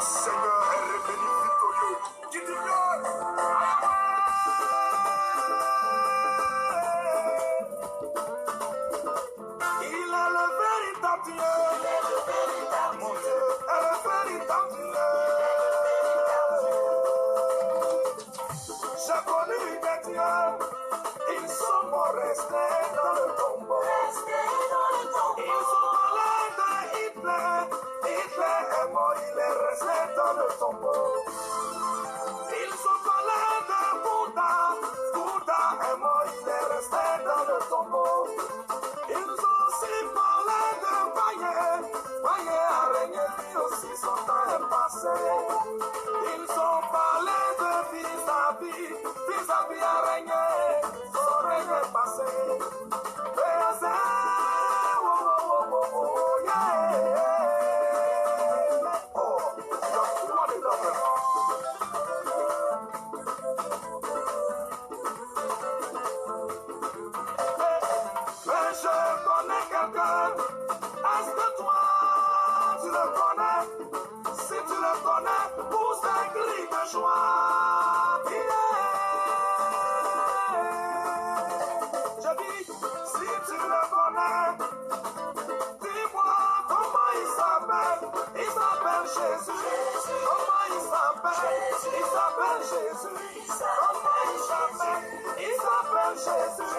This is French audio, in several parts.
Seigneur est revenu victorieux. Qui dit il est le véritable Dieu. Mon Dieu est le véritable Dieu. J'ai connu des dieux. Ils sont morts restés dans le tombeau. Ils sont allés de Hitler. Hitler est mort, il est resté dans le tombeau. Ils sont allés de Bouddha. Bouddha est mort, il est resté dans le tombeau. Ils ont aussi parlé de Baye. Baye a régné, lui aussi son temps est passé. Ils ont parlé de vis-à-vis. Vis-à-vis a régné, son règne est passé. Mais je connais quelqu'un. Est-ce que toi, tu le connais? Si tu le connais, pousse un cri de joie. Je dis, si tu le connais, dis-moi comment il s'appelle. Il s'appelle Jésus. Comment il s'appelle? Il s'appelle Jésus. Comment il s'appelle? Il s'appelle Jésus.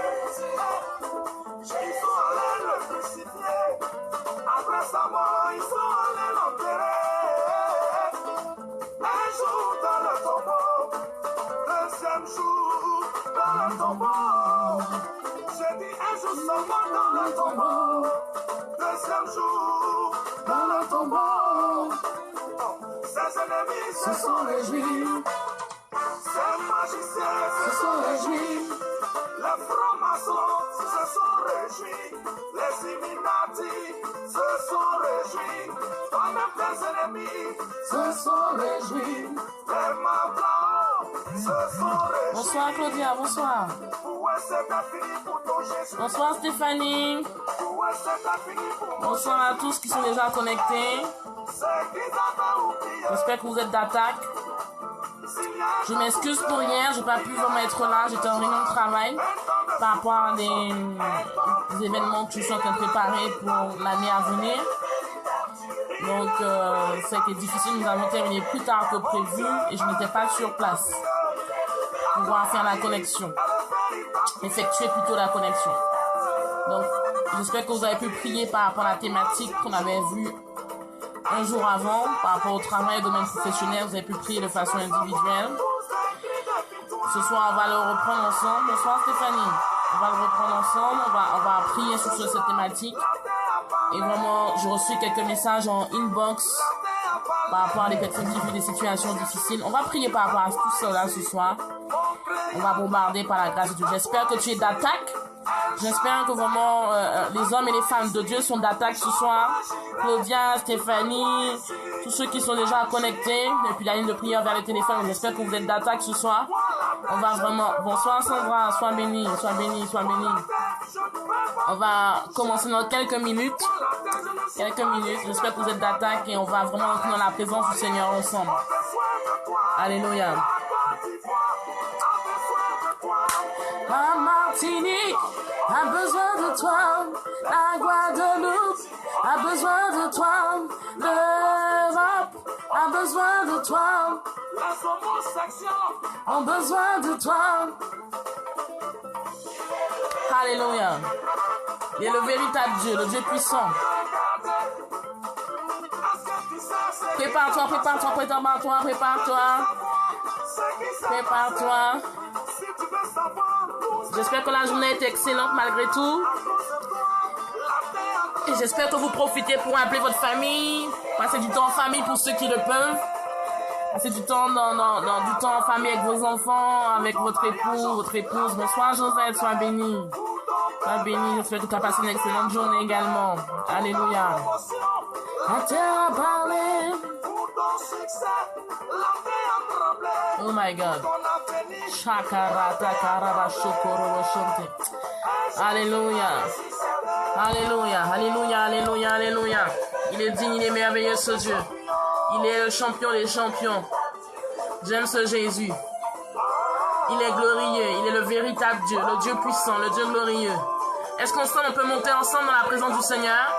Ils sont allés le crucifier. Après sa mort, ils sont allés l'enterrer. Un jour dans le tombeau. Deuxième jour dans le tombeau. J'ai dit un jour seulement dans le tombeau. Deuxième jour dans le tombeau. Ses ennemis se sont réjouis. Ses magiciens se sont réjouis. Les francs-maçons se sont réjouis. Les Illuminati se sont réjouis. Toi-même tes ennemis se sont réjouis. Les Mablao se sont réjouis. Bonsoir Claudia, bonsoir. Bonsoir Stéphanie. Bonsoir à tous qui sont déjà connectés. J'espère que vous êtes d'attaque. Je m'excuse pour hier, j'ai pas pu vraiment être là, j'étais en réunion de travail par rapport à des événements que je suis en train de préparer pour l'année à venir. Donc ça a été difficile, nous avons terminé plus tard que prévu et je n'étais pas sur place pour pouvoir faire la connexion, effectuer plutôt la connexion. Donc j'espère que vous avez pu prier par rapport à la thématique qu'on avait vue un jour avant, par rapport au travail et domaine professionnel, vous avez pu prier de façon individuelle. Ce soir, on va le reprendre ensemble. Bonsoir Stéphanie. On va le reprendre ensemble. On va prier sur cette thématique. Et vraiment, j'ai reçu quelques messages en inbox par rapport à des personnes qui vivent des situations difficiles. On va prier par rapport à tout cela ce soir. On va bombarder par la grâce de Dieu. J'espère que tu es d'attaque. J'espère que vraiment les hommes et les femmes de Dieu sont d'attaque ce soir. Claudia, Stéphanie, tous ceux qui sont déjà connectés depuis la ligne de prière vers le téléphone. J'espère que vous êtes d'attaque ce soir. On va vraiment... Bonsoir Sandra, sois bénie, sois bénie, sois bénie. On va commencer dans quelques minutes. J'espère que vous êtes d'attaque et on va vraiment entrer dans la présence du Seigneur ensemble. Alléluia. La Martinique a besoin de toi, la Guadeloupe a besoin de toi, l'Europe a besoin de toi, les homosexuels ont besoin de toi. Alléluia. Il est le véritable Dieu, le Dieu puissant. Prépare-toi. J'espère que la journée est excellente malgré tout. Et j'espère que vous profitez pour appeler votre famille. Passez du temps en famille pour ceux qui le peuvent. Passez du temps du temps en famille avec vos enfants, avec votre époux, votre épouse. Bonsoir Josette, sois béni. Sois béni, j'espère que tu as passé une excellente journée également. Alléluia. On t'a parlé. Oh my God. Alléluia. Alléluia. Alléluia. Alléluia. Alléluia. Il est digne, il est merveilleux ce Dieu. Il est le champion des champions. J'aime ce Jésus. Il est glorieux. Il est le véritable Dieu, le Dieu puissant, le Dieu glorieux. Est-ce qu'ensemble on peut monter ensemble dans la présence du Seigneur?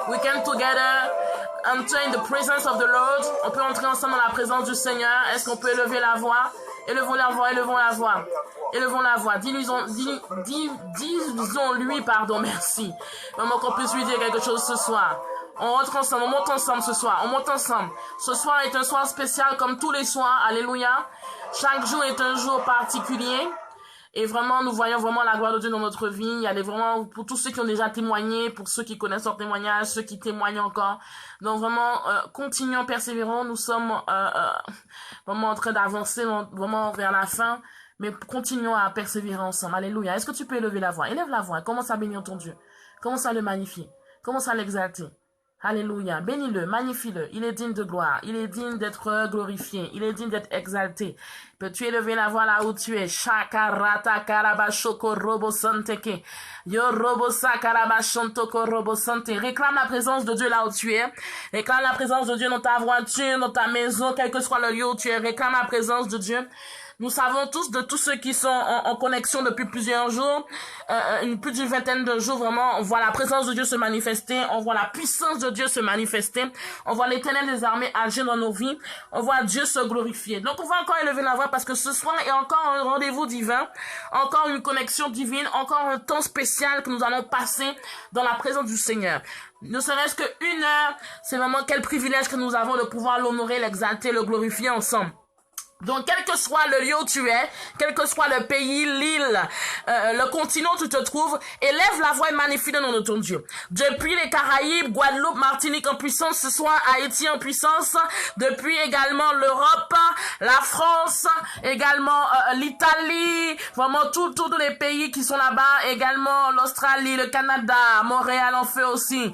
We can together enter in the presence of the Lord. On peut entrer ensemble dans la présence du Seigneur. Est-ce qu'on peut élever la voix? Élevons la voix, élevons la voix. Élevons la voix. Disons-lui, pardon, merci. Vraiment qu'on puisse lui dire quelque chose ce soir. On rentre ensemble, on monte ensemble ce soir. On monte ensemble. Ce soir est un soir spécial comme tous les soirs. Alléluia. Chaque jour est un jour particulier. Et vraiment, nous voyons vraiment la gloire de Dieu dans notre vie. Il y a vraiment, pour tous ceux qui ont déjà témoigné, pour ceux qui connaissent leur témoignage, ceux qui témoignent encore. Donc vraiment, continuons, persévérons. Nous sommes vraiment en train d'avancer vraiment vers la fin. Mais continuons à persévérer ensemble. Alléluia. Est-ce que tu peux élever la voix? Élève la voix. Commence à bénir ton Dieu. Commence à le magnifier. Commence à l'exalter. Alléluia. Bénis-le, magnifie-le. Il est digne de gloire. Il est digne d'être glorifié. Il est digne d'être exalté. Peux-tu élever la voix là où tu es? Shakarata karabashoko robo santeke. Yo robo sakarabashantoko robo sante. Réclame la présence de Dieu là où tu es. Réclame la présence de Dieu dans ta voiture, dans ta maison, quel que soit le lieu où tu es. Réclame la présence de Dieu. Nous savons tous de tous ceux qui sont en connexion depuis plusieurs jours, plus d'une vingtaine de jours, vraiment, on voit la présence de Dieu se manifester, on voit la puissance de Dieu se manifester, on voit l'Éternel des armées agir dans nos vies, on voit Dieu se glorifier. Donc on va encore élever la voix parce que ce soir est encore un rendez-vous divin, encore une connexion divine, encore un temps spécial que nous allons passer dans la présence du Seigneur. Ne serait-ce qu'une heure, c'est vraiment quel privilège que nous avons de pouvoir l'honorer, l'exalter, le glorifier ensemble. Donc, quel que soit le lieu où tu es, quel que soit le pays, l'île, le continent où tu te trouves, élève la voix et magnifie le nom de ton Dieu. Depuis les Caraïbes, Guadeloupe, Martinique en puissance, ce soir Haïti en puissance, depuis également l'Europe, la France, également l'Italie, vraiment tous les pays qui sont là-bas, également l'Australie, le Canada, Montréal en fait aussi,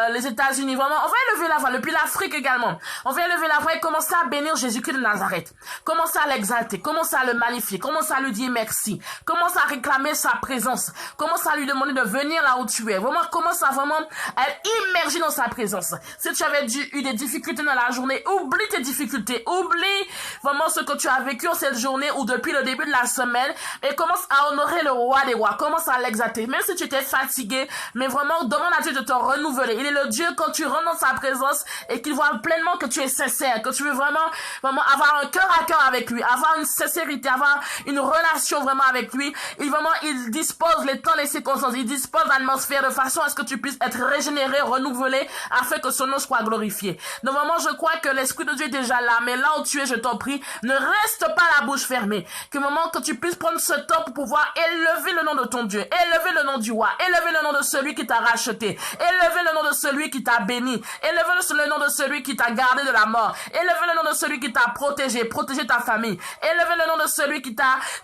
les États-Unis, vraiment, on va élever la voix, depuis l'Afrique également, on va élever la voix et commencer à bénir Jésus-Christ de Nazareth. Commence à l'exalter, commence à le magnifier, commence à lui dire merci, commence à réclamer sa présence, commence à lui demander de venir là où tu es, vraiment commence à être immergé dans sa présence. Si tu avais eu des difficultés dans la journée, oublie tes difficultés, oublie vraiment ce que tu as vécu en cette journée ou depuis le début de la semaine et commence à honorer le roi des rois, commence à l'exalter, même si tu étais fatigué, mais vraiment demande à Dieu de te renouveler. Il est le Dieu quand tu rentres dans sa présence et qu'il voit pleinement que tu es sincère, que tu veux vraiment avoir un cœur à cœur avec lui, avoir une sincérité, avoir une relation vraiment avec lui. Il dispose les temps, les circonstances, il dispose l'atmosphère de façon à ce que tu puisses être régénéré, renouvelé, afin que son nom soit glorifié. Donc vraiment, je crois que l'Esprit de Dieu est déjà là, mais là où tu es, je t'en prie, ne reste pas la bouche fermée. Que tu puisses prendre ce temps pour pouvoir élever le nom de ton Dieu, élever le nom du roi, élever le nom de celui qui t'a racheté, élever le nom de celui qui t'a béni, élever le nom de celui qui t'a gardé de la mort, élever le nom de celui qui t'a protégé ta famille. Élevez le nom de celui qui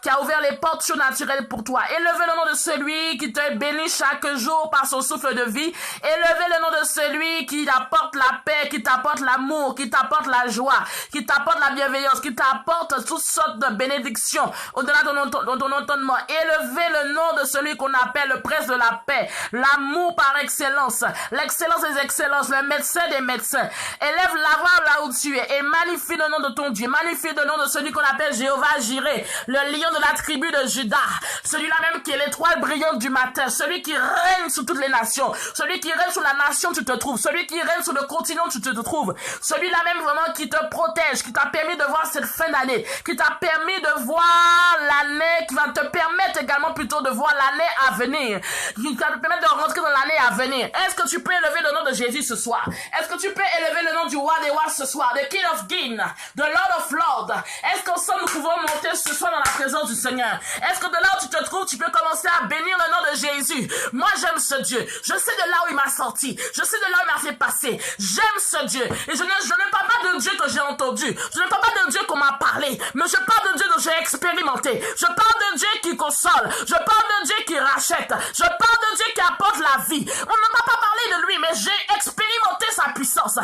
a ouvert les portes surnaturelles pour toi. Élevez le nom de celui qui te bénit chaque jour par son souffle de vie. Élevez le nom de celui qui t'apporte la paix, qui t'apporte l'amour, qui t'apporte la joie, qui t'apporte la bienveillance, qui t'apporte toutes sortes de bénédictions au-delà de ton entendement. Élevez le nom de celui qu'on appelle le prince de la paix, l'amour par excellence, l'excellence des excellences, le médecin des médecins. Élève la voix là où tu es et magnifie le nom de ton Dieu. Magnifie le nom de celui qu'on appelle Jéhovah Jireh, le lion de la tribu de Juda, celui-là même qui est l'étoile brillante du matin, celui qui règne sur toutes les nations, celui qui règne sur la nation où tu te trouves, celui qui règne sur le continent où tu te trouves, celui-là même vraiment qui te protège, qui t'a permis de voir cette fin d'année, qui t'a permis de voir l'année, qui va te permettre également plutôt de voir l'année à venir, qui va te permettre de rentrer dans l'année à venir. Est-ce que tu peux élever le nom de Jésus ce soir? Est-ce que tu peux élever le nom du roi des rois ce soir, the King of Kings, the Lord of Lords? Est-ce qu'ensemble nous pouvons monter ce soir dans la présence du Seigneur? Est-ce que de là où tu te trouves, tu peux commencer à bénir le nom de Jésus? Moi, j'aime ce Dieu. Je sais de là où il m'a sorti. Je sais de là où il m'a fait passer. J'aime ce Dieu. Et je ne parle pas d'un Dieu que j'ai entendu. Je ne parle pas d'un Dieu qu'on m'a parlé. Mais je parle d'un Dieu dont j'ai expérimenté. Je parle d'un Dieu qui console. Je parle d'un Dieu qui rachète. Je parle d'un Dieu qui apporte la vie. On ne m'a pas parlé de lui, mais j'ai expérimenté sa puissance.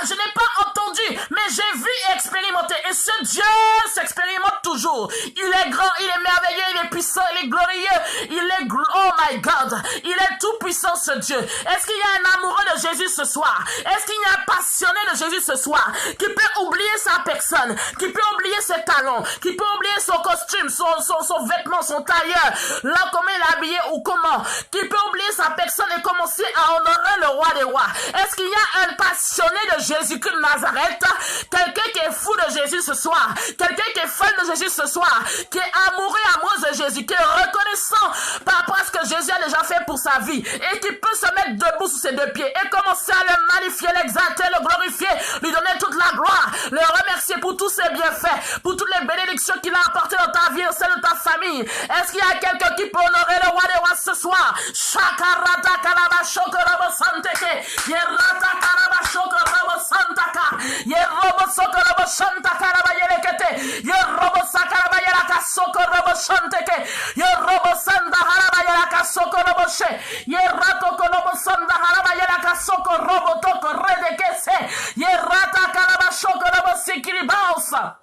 Je n'ai pas entendu, mais j'ai vu et expérimenté. Et ce Dieu s'expérimente toujours. tout. Il est grand, il est merveilleux, il est puissant, il est glorieux. Oh my God. Il est tout puissant ce Dieu. Est-ce qu'il y a un amoureux de Jésus ce soir? Est-ce qu'il y a un passionné de Jésus ce soir? Qui peut oublier sa personne, qui peut oublier ses talons, qui peut oublier son costume, son vêtement, son tailleur, là comment il est habillé ou comment, qui peut oublier sa personne et commencer à honorer le roi des rois. Est-ce qu'il y a un passionné de Jésus-Christ de Nazareth, quelqu'un qui est fou de Jésus ce soir, quelqu'un qui est fan de Jésus ce soir, qui est amoureuse de Jésus, qui est reconnaissant par rapport à ce que Jésus a déjà fait pour sa vie et qui peut se mettre debout sur ses deux pieds et commencer à le magnifier, l'exalter, le glorifier, lui donner toute la gloire, le remercier pour tous ses bienfaits, pour toutes les bénédictions qu'il a apportées dans ta vie et celle de ta famille. Est-ce qu'il y a quelqu'un qui peut honorer le roi des rois ce soir? Shakarata kalaba shokorobo santeke, yerata kalaba shokorobo santaka, yerobo sokorobo santaka raba yelekete, yerobo sakaraba yelaka sokorobo santeke, yerobo sanda haraba yelaka sokorobo she, yerato kolobo sanda haraba yelaka sokorobo toko redekese, yerata kalaba shokorobo sikiribaosa.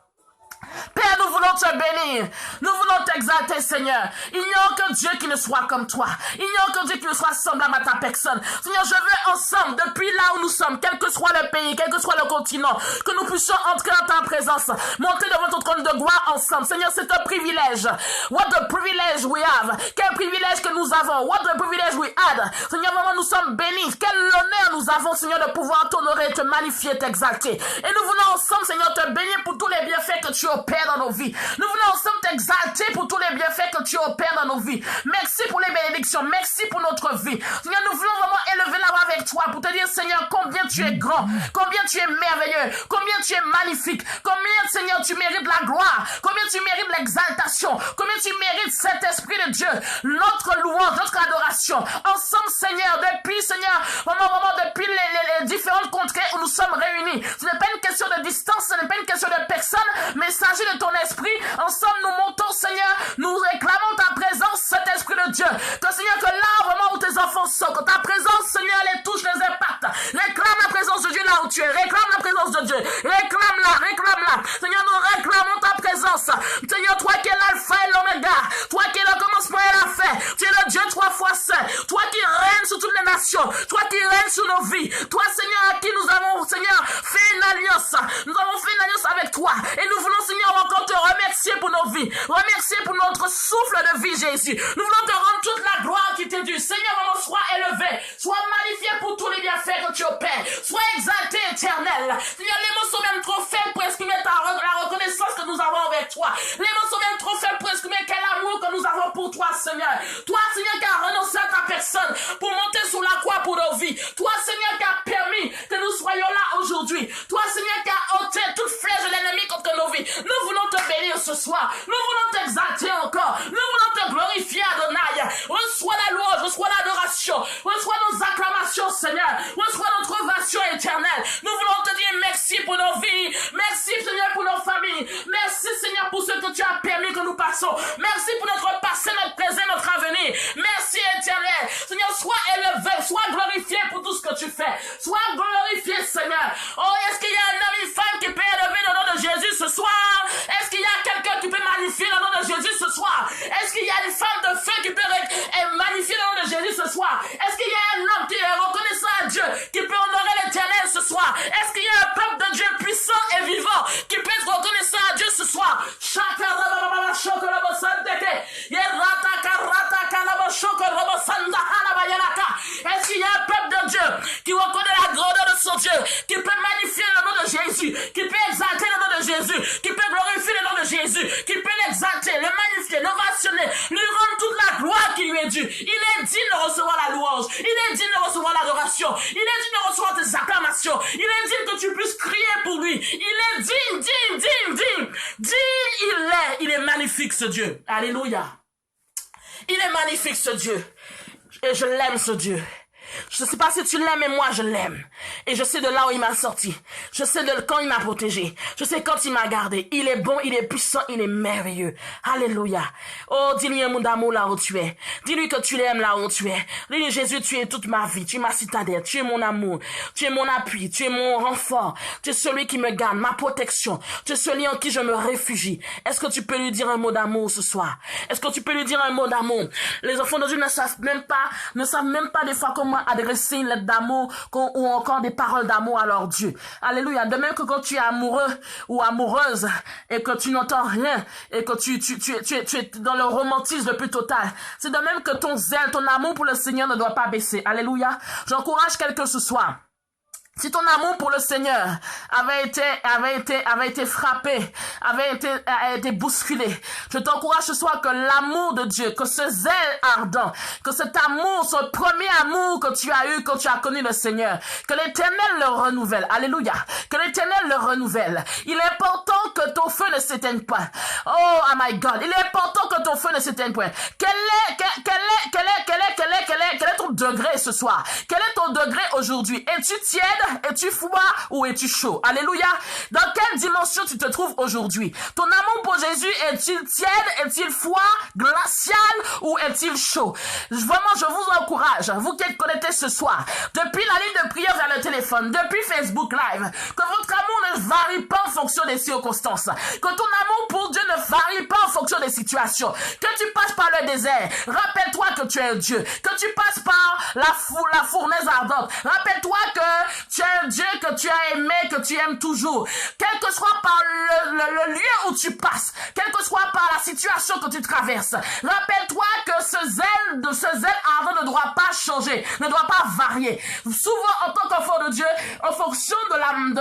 Père, nous voulons te bénir. Nous voulons t'exalter, Seigneur. Il n'y a aucun Dieu qui ne soit comme toi. Il n'y a aucun Dieu qui ne soit semblable à ta personne. Seigneur, je veux ensemble, depuis là où nous sommes, quel que soit le pays, quel que soit le continent, que nous puissions entrer dans ta présence, monter devant ton trône de gloire ensemble. Seigneur, c'est un privilège. What the privilege we have. Quel privilège que nous avons. What the privilege we had. Seigneur, vraiment, nous sommes bénis. Quel honneur nous avons, Seigneur, de pouvoir t'honorer, te magnifier, t'exalter. Et nous voulons ensemble, Seigneur, te bénir pour tous les bienfaits que tu opères dans nos vies. Nous voulons ensemble t'exalter pour tous les bienfaits que tu opères dans nos vies. Merci pour les bénédictions. Merci pour notre vie. Seigneur, nous voulons vraiment élever la voix avec toi pour te dire, Seigneur, combien tu es grand, combien tu es merveilleux, combien tu es magnifique, combien, Seigneur, tu mérites la gloire, combien tu mérites l'exaltation, combien tu mérites cet esprit de Dieu, notre louange, notre adoration. Ensemble, Seigneur, depuis, Seigneur, vraiment, depuis les différentes contrées où nous sommes réunis. Ce n'est pas une question de distance, ce n'est pas une question de personne, mais ça de ton esprit, ensemble nous montons, Seigneur, nous réclamons ta présence, cet esprit de Dieu, que Seigneur, que là vraiment où tes enfants sont, que ta présence, Seigneur, les touche, les impacte, réclame la présence de Dieu là où tu es, réclame la présence de Dieu, réclame-la, Seigneur, nous réclamons ta présence, Seigneur, toi qui es l'alpha et l'oméga, toi qui es le commencement et la fin, tu es le Dieu 3 fois saint, toi qui règnes sur toutes les nations, toi qui règnes sur nos vies, toi, Seigneur, à qui nous avons, Seigneur, fait une alliance, avec toi, et nous voulons, Seigneur, encore te remercier pour nos vies, remercier pour notre souffle de vie, Jésus. Nous voulons te rendre toute la gloire qui t'est due. Seigneur, vraiment, sois élevé, sois magnifié pour tous les bienfaits que tu opères, sois exalté, éternel. Seigneur, les mots sont même trop faibles pour exprimer la reconnaissance que nous avons avec toi. Les mots sont même trop faibles pour exprimer quel amour que nous avons pour toi, Seigneur. Toi, Seigneur, qui as renoncé à ta personne pour monter sur la croix pour nos vies. Toi, Seigneur, qui as permis que nous soyons là aujourd'hui. Toi, Seigneur, qui as ôté toute flèche de l'ennemi contre nos vies. Nous voulons te bénir ce soir. Nous voulons t'exalter encore. Nous voulons te glorifier, Adonai. Reçois la louange, reçois l'adoration. Reçois nos acclamations, Seigneur. Reçois notre ovation éternelle. Nous voulons te dire merci pour nos vies. Merci, Seigneur, pour nos familles. Merci, Seigneur, pour ce que tu as permis que nous passons. Merci pour notre passé, notre présent, notre avenir. Merci, éternel. Seigneur, sois élevé, sois glorifié pour tout ce que tu fais. Sois glorifié, Seigneur. Oh, est-ce qu'il y a un homme, une femme qui peut élever le nom de Jésus ce soir? Est-ce qu'il y a quelqu'un qui peut magnifier le nom de Jésus ce soir? Est-ce qu'il y a une femme de feu qui peut magnifier le nom de Jésus ce soir? Est-ce qu'il y a un homme qui est reconnaissant à Dieu, qui peut honorer l'éternel ce soir? Est-ce qu'il y a un peuple de Dieu puissant et vivant qui peut être reconnaissant à Dieu ce soir? Est-ce qu'il y a un peuple de Dieu qui reconnaît la grandeur de son Dieu, qui peut magnifier le nom de Jésus, qui peut exalter le nom de Jésus, qui peut glorifier le nom de Jésus, qui peut l'exalter, le magnifier, l'ovationner, lui rendre toute la gloire qui lui est due? Il est digne de recevoir la louange, il est digne de recevoir l'adoration, il est digne de recevoir tes acclamations, il est digne que tu puisses crier pour lui. Il est digne, il est magnifique ce Dieu. Alléluia. Il est magnifique ce Dieu. Et je l'aime ce Dieu. Je sais pas si tu l'aimes, mais moi je l'aime. Et je sais de là où il m'a sorti. Je sais de quand il m'a protégé. Je sais quand il m'a gardé. Il est bon, il est puissant, il est merveilleux. Alléluia. Oh, dis-lui un mot d'amour là où tu es. Dis-lui que tu l'aimes là où tu es. Dis-lui, Jésus, tu es toute ma vie. Tu es ma citadelle. Tu es mon amour. Tu es mon appui. Tu es mon renfort. Tu es celui qui me garde, ma protection. Tu es celui en qui je me réfugie. Est-ce que tu peux lui dire un mot d'amour ce soir? Est-ce que tu peux lui dire un mot d'amour? Les enfants de Dieu ne savent même pas des fois comment adresser une lettre d'amour ou encore des paroles d'amour à leur Dieu. Alléluia. De même que quand tu es amoureux ou amoureuse et que tu n'entends rien et que tu es dans le romantisme le plus total. C'est de même que ton zèle, ton amour pour le Seigneur ne doit pas baisser. Alléluia. J'encourage quelqu'un ce soir. Si ton amour pour le Seigneur avait été frappé, a été bousculé, je t'encourage ce soir que l'amour de Dieu, que ce zèle ardent, que cet amour, ce premier amour que tu as eu quand tu as connu le Seigneur, que l'Éternel le renouvelle. Alléluia. Que l'Éternel le renouvelle. Il est important que ton feu ne s'éteigne pas. Oh my God. Il est important que ton feu ne s'éteigne pas. Quel est ton degré ce soir? Quel est ton degré aujourd'hui? Es-tu tiède? Es-tu froid ou es-tu chaud? Alléluia. Dans quelle dimension tu te trouves aujourd'hui? Ton amour pour Jésus est-il tiède? Est-il froid? Glacial? Ou est-il chaud? Vraiment, je vous encourage, vous qui êtes connectés ce soir, depuis la ligne de prière vers le téléphone, depuis Facebook Live, que votre amour ne varie pas en fonction des circonstances. Que ton amour pour Dieu ne varie pas en fonction des situations. Que tu passes par le désert. Rappelle-toi que tu es Dieu. Que tu passes par la fournaise ardente. Rappelle-toi que tu es un Dieu que tu as aimé, que tu aimes toujours. Quel que soit par le lieu où tu passes, quel que soit par la situation que tu traverses, rappelle-toi que ce zèle ardent ne doit pas changer, ne doit pas varier. Souvent, en tant qu'enfant de Dieu, en fonction de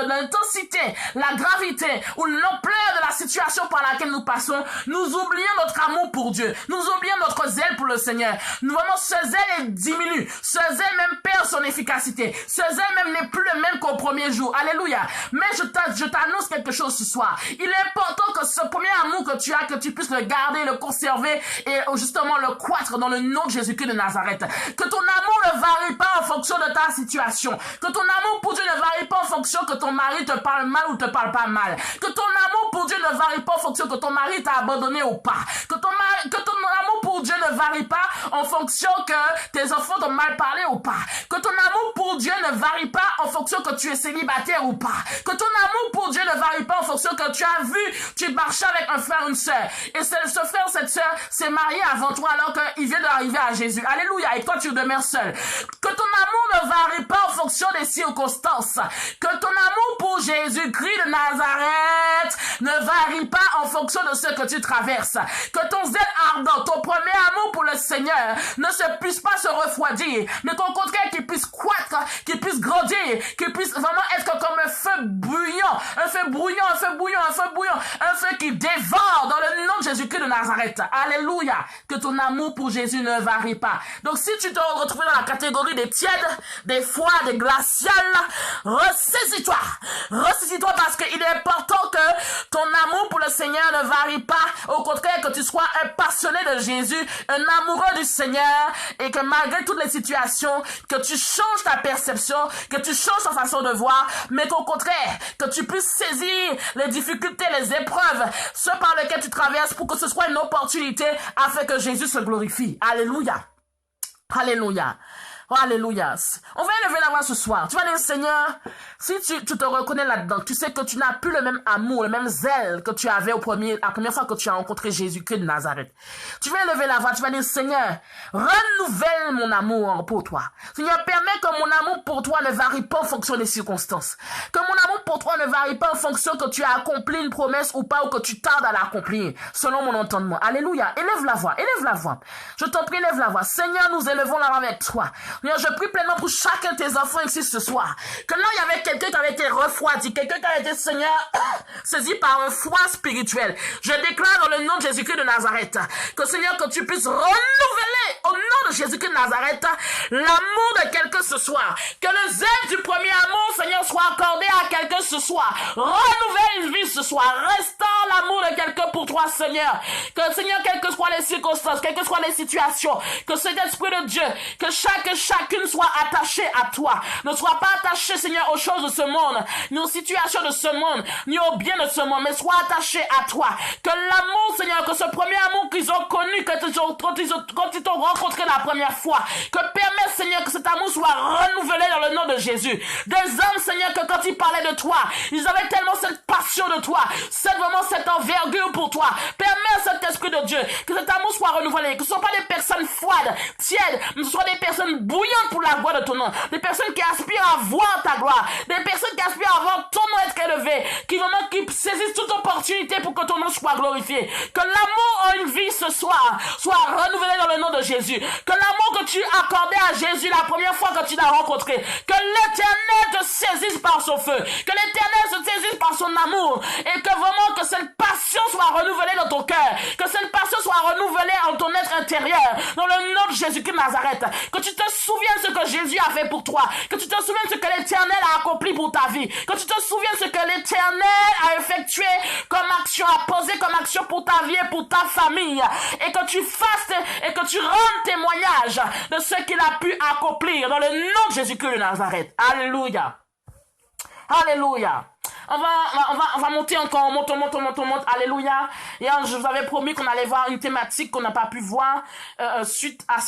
l'intensité, la gravité ou l'ampleur de la situation par laquelle nous passons, nous oublions notre amour pour Dieu. Nous oublions notre zèle pour le Seigneur. Vraiment, ce zèle diminue. Ce zèle même perd son efficacité. Ce zèle même n'est plus le même qu'au premier jour. Alléluia. Mais je t'annonce quelque chose ce soir. Il est important que ce premier amour que tu as, que tu puisses le garder, le conserver et justement le croître dans le nom de Jésus-Christ de Nazareth. Que ton amour ne varie pas en fonction de ta situation. Que ton amour pour Dieu ne varie pas en fonction que ton mari te parle mal ou te parle pas mal. Que ton amour pour Dieu ne varie pas en fonction que ton mari t'a abandonné ou pas. Que ton amour pour Dieu ne varie pas en fonction que tes enfants t'ont mal parlé ou pas. Que ton amour pour Dieu ne varie pas en fonction que tu es célibataire ou pas. Que ton amour pour Dieu ne varie pas en fonction que tu as vu, tu marchais avec un frère ou une sœur. Et ce frère, cette sœur s'est marié avant toi alors qu'il vient d'arriver à Jésus. Alléluia. Et toi, tu demeures seul. Que ton amour ne varie pas en fonction des circonstances. Que ton amour pour Jésus-Christ de Nazareth ne varie pas en fonction de ce que tu traverses. Que ton zèle ardent, ton premier amour pour le Seigneur ne puisse pas se refroidir, mais qu'au contraire qu'il puisse croître, qu'il puisse grandir, qu'il puisse vraiment être comme un feu bouillant, un feu bouillant, un feu bouillant, un feu bouillant, un feu qui dévore dans le nom de Jésus-Christ de Nazareth. Alléluia. Que ton amour pour Jésus ne varie pas. Donc si tu te retrouves dans la catégorie des tièdes, des froids, des glaciales, ressaisis-toi. Ressaisis-toi parce qu'il est important que ton amour pour le Seigneur ne varie pas. Au contraire, que tu sois un passionné de Jésus, un amoureux du Seigneur et que malgré toutes les situations, que tu changes ta perception, que tu changes ta façon de voir, mais qu'au contraire, que tu puisses saisir les difficultés, les épreuves, ceux par lesquels tu traverses pour que ce soit une opportunité afin que Jésus se glorifie. Alléluia. Alléluia. Oh, alléluia. On va élever la voix ce soir. Tu vas dire, Seigneur, si tu te reconnais là-dedans, tu sais que tu n'as plus le même amour, le même zèle que tu avais la première fois que tu as rencontré Jésus-Christ de Nazareth. Tu vas élever la voix, tu vas dire, Seigneur, renouvelle mon amour pour toi. Seigneur, permets que mon amour pour toi ne varie pas en fonction des circonstances. Que mon amour pour toi ne varie pas en fonction que tu as accompli une promesse ou pas, ou que tu tardes à l'accomplir, selon mon entendement. Alléluia. Élève la voix, élève la voix. Je t'en prie, élève la voix. Seigneur, nous élevons la voix avec toi. Seigneur, je prie pleinement pour chacun de tes enfants ici ce soir. Que là, il y avait quelqu'un qui avait été refroidi, quelqu'un qui avait été, Seigneur, saisi par un froid spirituel. Je déclare dans le nom de Jésus-Christ de Nazareth que, Seigneur, que tu puisses renouveler au nom de Jésus-Christ de Nazareth, l'amour de quelqu'un ce soir. Que le zèle du premier amour, Seigneur, soit accordé à quelqu'un ce soir. Renouvelle une vie ce soir. Restaure l'amour de quelqu'un pour toi, Seigneur. Que, Seigneur, quelles que soient les circonstances, quelles que soient les situations, que cet esprit de Dieu, que chacune soit attachée à toi. Ne soit pas attaché, Seigneur, aux choses de ce monde, ni aux situations de ce monde, ni aux biens de ce monde, mais soit attaché à toi. Que l'amour, Seigneur, que ce premier amour qu'ils ont connu, quand ils t'ont rencontré la première fois, que permette, Seigneur, que cet amour soit renouvelé dans le nom de Jésus. Des hommes, Seigneur, que quand ils parlaient de toi, ils avaient tellement cette passion de toi, vraiment cette envergure pour toi. Permets cet esprit de Dieu, que cet amour soit renouvelé, que ce ne soient pas des personnes froides, tièdes, mais ce soit des personnes bouillantes pour la gloire de ton nom, des personnes qui aspirent à voir ta gloire, des personnes qui aspirent à voir ton nom être élevé, qui saisissent toute opportunité pour que ton nom soit glorifié. Que l'amour en une vie ce soir soit renouvelé dans le nom de Jésus. Que l'amour que tu accordais à Jésus la première fois que tu l'as rencontré, que l'Éternel te saisisse par son feu, que l'Éternel se saisisse par son amour, et que vraiment que cette passion soit renouvelée dans ton cœur, que cette passion soit renouvelée en ton être intérieur, dans le nom de Jésus-Christ de Nazareth. Que tu te souviennes ce que Jésus a fait pour toi, que tu te souviennes ce que l'Éternel a accompli pour ta vie, que tu te souviennes ce que l'Éternel a effectué comme action, a posé comme action pour ta vie et pour ta famille, et que tu fasses et que tu rendes témoignage de ce qu'il a pu accomplir dans le nom de Jésus-Christ de Nazareth. Alléluia. Alléluia. On va monter encore, on monte. Alléluia. Et je vous avais promis qu'on allait voir une thématique qu'on n'a pas pu voir suite à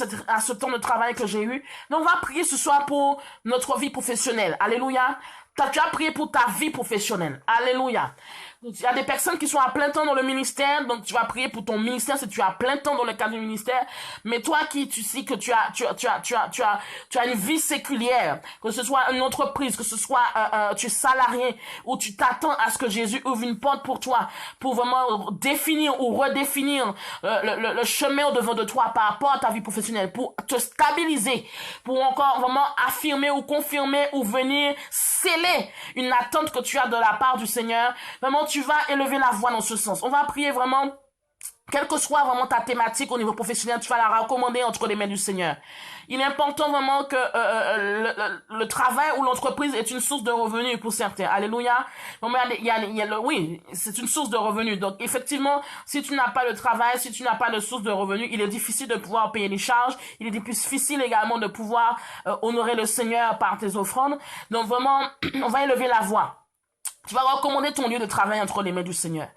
ce temps de travail que j'ai eu. Donc on va prier ce soir pour notre vie professionnelle. Alléluia. Tu as prié pour ta vie professionnelle. Alléluia. Il y a des personnes qui sont à plein temps dans le ministère, donc tu vas prier pour ton ministère si tu as plein temps dans le cadre du ministère. Mais toi qui tu sais que tu as une vie séculière, que ce soit une entreprise, que ce soit tu es salarié, ou tu t'attends à ce que Jésus ouvre une porte pour toi, pour vraiment définir ou redéfinir le chemin au devant de toi par rapport à ta vie professionnelle, pour te stabiliser, pour encore vraiment affirmer ou confirmer ou venir sceller une attente que tu as de la part du Seigneur. Vraiment, tu vas élever la voix dans ce sens. On va prier vraiment, quelle que soit vraiment ta thématique au niveau professionnel, tu vas la recommander entre les mains du Seigneur. Il est important vraiment que le travail ou l'entreprise est une source de revenus pour certains. Alléluia. Oui, c'est une source de revenus. Donc, effectivement, si tu n'as pas de travail, si tu n'as pas de source de revenus, il est difficile de pouvoir payer les charges. Il est difficile également de pouvoir honorer le Seigneur par tes offrandes. Donc, vraiment, on va élever la voix. Tu vas recommander ton lieu de travail entre les mains du Seigneur.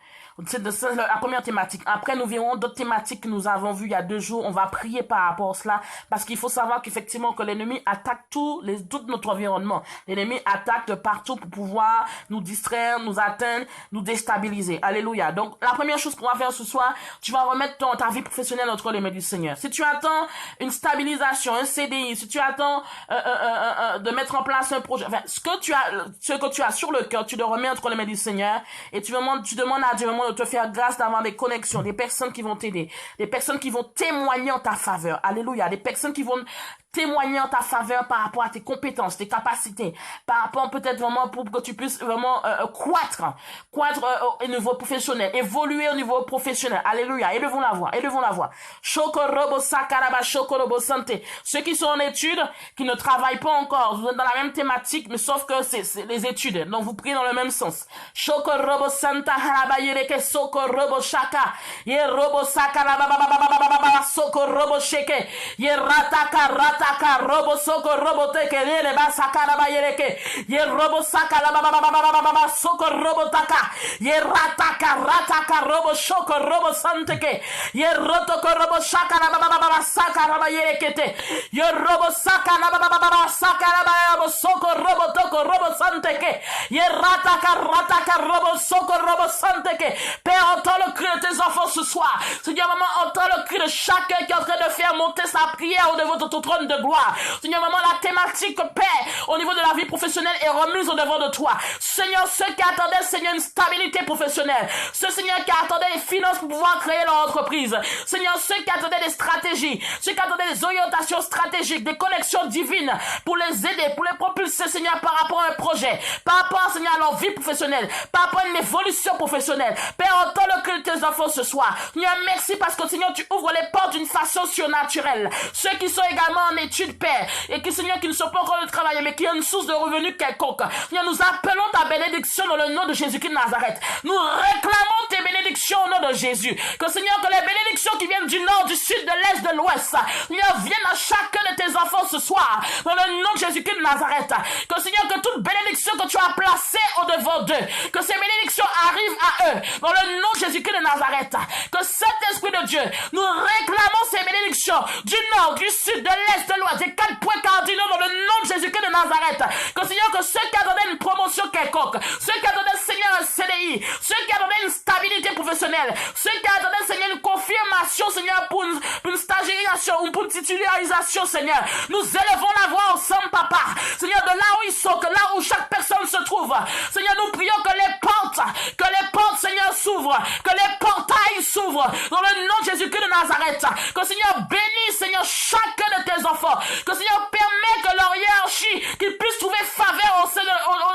C'est la première thématique. Après, nous verrons d'autres thématiques que nous avons vues il y a 2 jours. On va prier par rapport à cela, parce qu'il faut savoir qu'effectivement que l'ennemi attaque tout notre environnement. L'ennemi attaque de partout pour pouvoir nous distraire, nous atteindre, nous déstabiliser. Alléluia. Donc, la première chose qu'on va faire ce soir, tu vas remettre ta vie professionnelle entre les mains du Seigneur. Si tu attends une stabilisation, un CDI, si tu attends de mettre en place un projet, enfin, ce que tu as sur le cœur, tu le remets entre les mains du Seigneur, et tu demandes à Dieu de te faire grâce d'avoir des connexions, des personnes qui vont t'aider, des personnes qui vont témoigner en ta faveur. Alléluia. Des personnes qui vont témoigner en ta faveur par rapport à tes compétences, tes capacités, par rapport peut-être vraiment pour que tu puisses vraiment croître au niveau professionnel, évoluer au niveau professionnel. Alléluia. Élevons la voix. Shokorobo sakaraba shokorobo santé. Ceux qui sont en études, qui ne travaillent pas encore, vous êtes dans la même thématique, mais sauf que c'est les études. Donc vous priez dans le même sens. Shokorobo santa haraba yereke sokorobo shaka. Yerobo sakaraba sokorobo sheke. Yerataka robo soko robo teke yele ba sakara ba yereke ye robo sakala ba soko robo taka ye rataka robo shoko robo santeke ye rotoko robo shakara ba sakara ba yerekete ye robo sakala ba sakara ba soko robo toko robo santeke ye rataka robo soko robo santeke. Père, entends le cri de tes enfants ce soir. Seigneur, maman, entends le cri de chacun qui est en train de faire monter sa prière au devant de ton trône de gloire. Seigneur, vraiment, la thématique paix au niveau de la vie professionnelle est remise au devant de toi. Seigneur, ceux qui attendaient, Seigneur, une stabilité professionnelle. Ceux, Seigneur, qui attendaient les finances pour pouvoir créer leur entreprise. Seigneur, ceux qui attendaient des stratégies, ceux qui attendaient des orientations stratégiques, des connexions divines pour les aider, pour les propulser, Seigneur, par rapport à un projet, par rapport, Seigneur, à leur vie professionnelle, par rapport à une évolution professionnelle. Père, entends le cri de tes enfants ce soir. Seigneur, merci parce que, Seigneur, tu ouvres les portes d'une façon surnaturelle. Ceux qui sont également en études, Père, et qui, Seigneur, qui ne sont pas encore de travailler, mais qui ont une source de revenus quelconque. Seigneur, nous appelons ta bénédiction dans le nom de Jésus-Christ de Nazareth. Nous réclamons tes bénédictions au nom de Jésus. Que, Seigneur, que les bénédictions qui viennent du nord, du sud, de l'est, de l'ouest, Seigneur, viennent à chacun de tes enfants ce soir, dans le nom de Jésus-Christ de Nazareth. Que, Seigneur, que toute bénédiction que tu as placée au devant d'eux, que ces bénédictions arrivent à eux, dans le nom de Jésus-Christ de Nazareth. Que cet esprit de Dieu, nous réclamons ces bénédictions du nord, du sud, de l'est, de l'ouest, des 4 points cardinaux dans le nom de Jésus-Christ de Nazareth. Que, Seigneur, que ceux qui attendaient une promotion quelconque, ceux qui attendaient, Seigneur, un CDI, ceux qui attendaient une stabilité professionnelle, ceux qui attendaient, Seigneur, une confirmation, Seigneur, pour une stagérisation ou pour une titularisation, Seigneur, nous élevons la voix ensemble, Papa. Seigneur, de là où ils sont, que là où chaque personne se trouve, Seigneur, nous prions que les portes, Seigneur, s'ouvrent, que les portails s'ouvrent, dans le nom de Jésus-Christ de Nazareth. Que, Seigneur, bénisse, Seigneur, chacun de tes enfants. Que, Seigneur, permet que leur hiérarchie, qu'ils puissent trouver faveur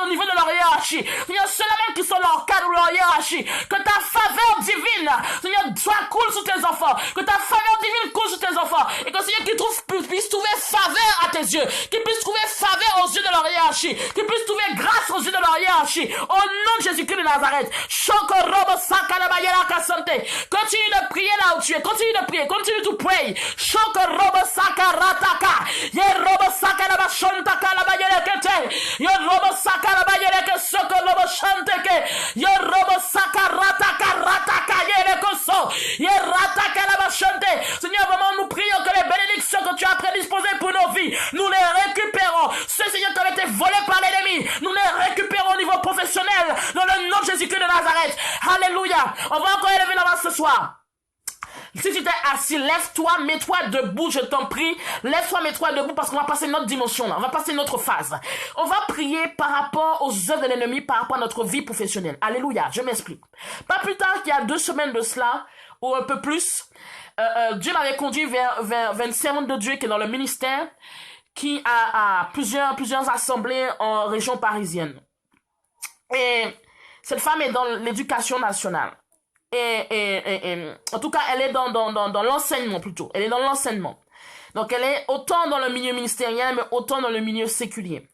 au niveau de leur hiérarchie. Seigneur, ceux-là même qui sont leur cadre ou leur hiérarchie, que ta faveur divine, Seigneur, soit coule sur tes enfants. Que ta faveur divine coule sur tes enfants. Et que, Seigneur, qu'ils puissent trouver faveur à tes yeux. Qu'ils puissent trouver faveur aux yeux de leur hiérarchie. Qu'ils puissent trouver grâce aux yeux de leur hiérarchie. Au nom de Jésus-Christ de Nazareth. Continue de prier là où tu es. Continue de prier. Continue to pray. Seigneur, vraiment, nous prions que les bénédictions que tu as prédisposées pour nos vies, nous les récupérons. Ce Seigneur qui avait été volé par l'ennemi, nous les récupérons au niveau professionnel, dans le nom de Jésus-Christ de Nazareth. Alléluia. On va encore élever la main ce soir. Si tu t'es assis, lève-toi, mets-toi debout, je t'en prie. Lève-toi, mets-toi debout parce qu'on va passer une autre dimension là. On va passer une autre phase. On va prier par rapport aux œuvres de l'ennemi, par rapport à notre vie professionnelle. Alléluia, je m'explique. Pas plus tard qu'il y a 2 semaines de cela, ou un peu plus, Dieu m'avait conduit vers une servante de Dieu qui est dans le ministère, qui a plusieurs assemblées en région parisienne. Et cette femme est dans l'éducation nationale. Et en tout cas, elle est dans l'enseignement plutôt. Elle est dans l'enseignement. Donc, elle est autant dans le milieu ministériel, mais autant dans le milieu séculier.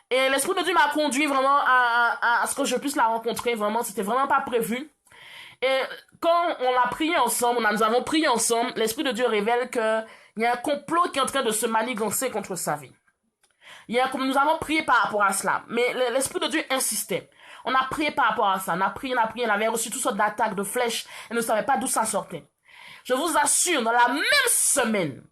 Et l'Esprit de Dieu m'a conduit vraiment à ce que je puisse la rencontrer. Vraiment, c'était vraiment pas prévu. Et quand on a prié ensemble, nous avons prié ensemble, l'Esprit de Dieu révèle qu'il y a un complot qui est en train de se manigancer contre sa vie. Nous avons prié par rapport à cela. Mais l'Esprit de Dieu insistait. On a prié par rapport à ça. On a prié. Elle avait reçu toutes sortes d'attaques, de flèches. Elle ne savait pas d'où ça sortait. Je vous assure, dans la même semaine,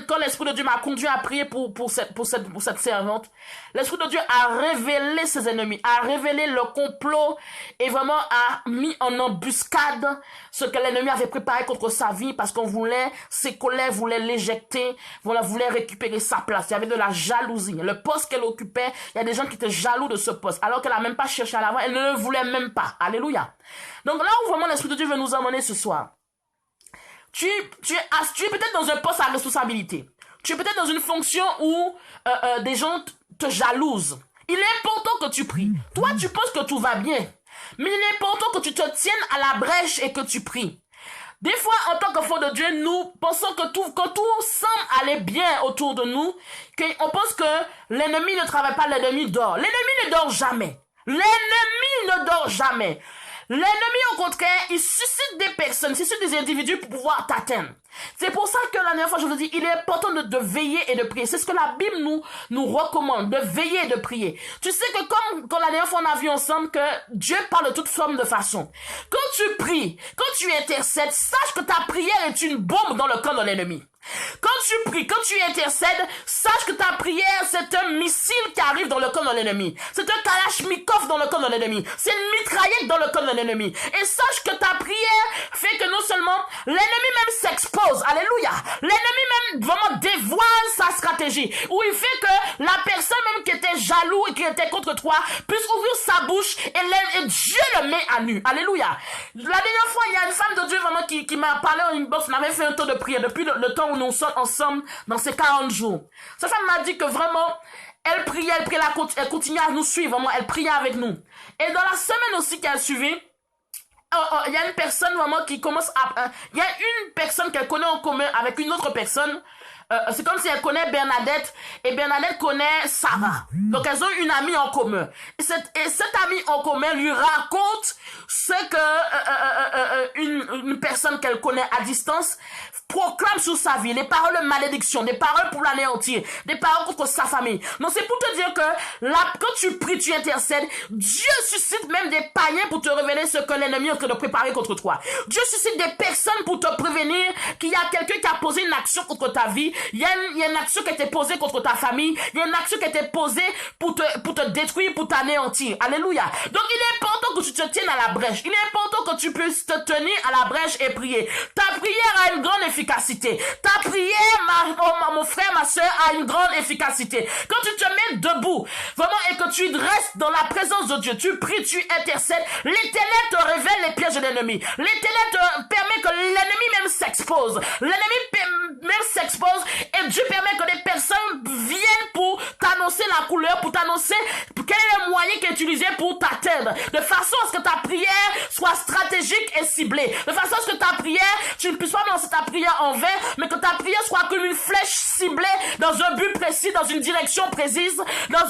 quand l'Esprit de Dieu m'a conduit à prier pour cette servante, l'Esprit de Dieu a révélé ses ennemis, a révélé le complot et vraiment a mis en embuscade ce que l'ennemi avait préparé contre sa vie parce qu'on voulait, ses collègues voulaient l'éjecter, voulaient récupérer sa place. Il y avait de la jalousie. Le poste qu'elle occupait, il y a des gens qui étaient jaloux de ce poste alors qu'elle n'a même pas cherché à l'avoir, elle ne le voulait même pas. Alléluia. Donc là où vraiment l'Esprit de Dieu veut nous emmener ce soir, tu es peut-être dans un poste à responsabilité. Tu es peut-être dans une fonction où des gens te jalousent. Il est important que tu pries. Toi, tu penses que tout va bien. Mais il est important que tu te tiennes à la brèche et que tu pries. Des fois, en tant qu'enfants de Dieu, nous pensons que tout semble aller bien autour de nous. On pense que l'ennemi ne travaille pas, l'ennemi dort. L'ennemi ne dort jamais. L'ennemi ne dort jamais. L'ennemi, au contraire, il suscite des personnes, suscite des individus pour pouvoir t'atteindre. C'est pour ça que la dernière fois, je vous dis, il est important de veiller et de prier. C'est ce que la Bible nous recommande, de veiller et de prier. Tu sais que comme la dernière fois, on a vu ensemble que Dieu parle de toute forme de façon. Quand tu pries, quand tu intercèdes, sache que ta prière est une bombe dans le camp de l'ennemi. Quand tu pries, quand tu intercèdes, sache que ta prière, c'est un missile qui arrive dans le camp de l'ennemi. C'est un kalachnikov dans le camp de l'ennemi. C'est une mitraillette dans le camp de l'ennemi. Et sache que ta prière fait que non seulement l'ennemi même s'expose s'expose. Alléluia. L'ennemi même vraiment dévoile sa stratégie, où il fait que la personne même qui était jaloux et qui était contre toi puisse ouvrir sa bouche et Dieu le met à nu. Alléluia. La dernière fois, il y a une femme de Dieu vraiment qui m'a parlé en inbox. On avait fait un temps de prière depuis le temps où nous sommes ensemble dans ces 40 jours. Cette femme m'a dit que vraiment, elle priait, elle continuait à nous suivre, vraiment, elle priait avec nous. Et dans la semaine aussi qui a suivi, il y a une personne vraiment qui commence à... Il y a une personne qu'elle connaît en commun avec une autre personne. C'est comme si elle connaît Bernadette et Bernadette connaît Sarah. Donc elles ont une amie en commun. Et cette amie en commun lui raconte ce que une personne qu'elle connaît à distance proclame sur sa vie, des paroles de malédiction, des paroles pour l'anéantir, des paroles contre sa famille. Donc c'est pour te dire que là, quand tu pries, tu intercèdes, Dieu suscite même des païens pour te révéler ce que l'ennemi est en train de préparer contre toi. Dieu suscite des personnes pour te prévenir qu'il y a quelqu'un qui a posé une action contre ta vie, il y a une action qui a été posée contre ta famille, il y a une action qui a été posée pour te détruire, pour t'anéantir. Alléluia. Donc il est important que tu te tiennes à la brèche. Il est important que tu puisses te tenir à la brèche et prier. Ta prière a une grande efficacité. Ta prière, mon frère, ma soeur, a une grande efficacité. Quand tu te mets debout, vraiment, et que tu restes dans la présence de Dieu, tu pries, tu intercèdes, l'Éternel te révèle les pièges de l'ennemi. L'Éternel te permet que l'ennemi même s'expose. L'ennemi même s'expose et Dieu permet que des personnes viennent pour t'annoncer la couleur, pour t'annoncer quel est le moyen qui est utilisé pour t'atteindre. De façon à ce que ta prière soit stratégique et ciblée. De façon à ce que ta prière, tu ne puisses pas lancer ta prière en vain, mais que ta prière soit comme une flèche ciblée dans un but précis, dans une direction précise, dans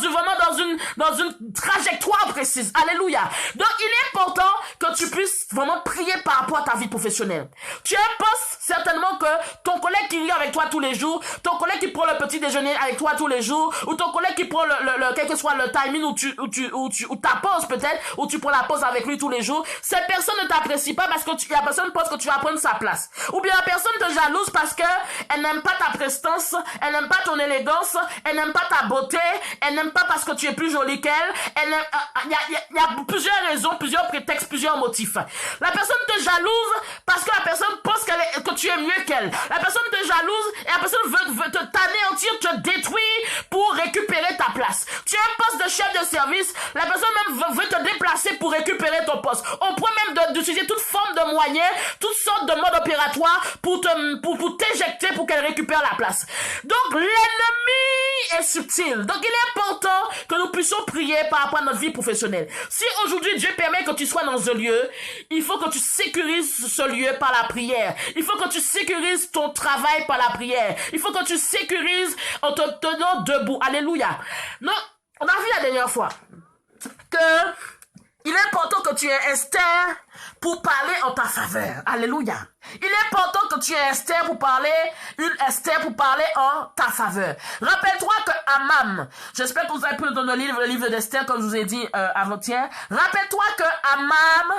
une trajectoire précise. Alléluia. Donc il est important que tu puisses vraiment prier par rapport à ta vie professionnelle. Tu penses certainement que ton collègue qui rit avec toi tous les jours, ton collègue qui prend le petit déjeuner avec toi tous les jours, ou ton collègue qui prend quel que soit le timing ou ta pause peut-être, ou tu prends la pause avec lui tous les jours, cette personne ne t'apprécie pas parce que la personne pense que tu vas prendre sa place. Ou bien la personne te jalouse parce que elle n'aime pas ta prestance, elle n'aime pas ton élégance, elle n'aime pas ta beauté, elle n'aime pas parce que tu es plus jolie qu'elle, il y a plusieurs raisons, plusieurs prétextes, plusieurs motifs. La personne te jalouse parce que la personne pense que tu es mieux qu'elle. La personne te jalouse et la personne veut t'anéantir, te détruire pour récupérer ta place. Tu as un poste de chef de service, la personne même veut te déplacer pour récupérer ton poste. On pourrait même d'utiliser toute forme de moyens, toutes sortes de modes opératoires pour t'éjecter pour qu'elle récupère la place. Donc l'ennemi est subtil. Donc il est important que nous puissions prier par rapport à notre vie professionnelle. Si aujourd'hui Dieu permet que tu sois dans un lieu, il faut que tu sécurises ce lieu par la prière. Il faut que tu sécurises ton travail par la prière. Il faut que tu sécurises en te tenant debout. Alléluia. Non, on a vu la dernière fois que il est important que tu aies Esther pour parler en ta faveur. Alléluia. Il est important que tu aies Esther pour parler, une Esther pour parler en ta faveur. Rappelle-toi que Amam, j'espère que vous avez pu le le livre d'Esther, comme je vous ai dit avant-hier. Rappelle-toi que Amam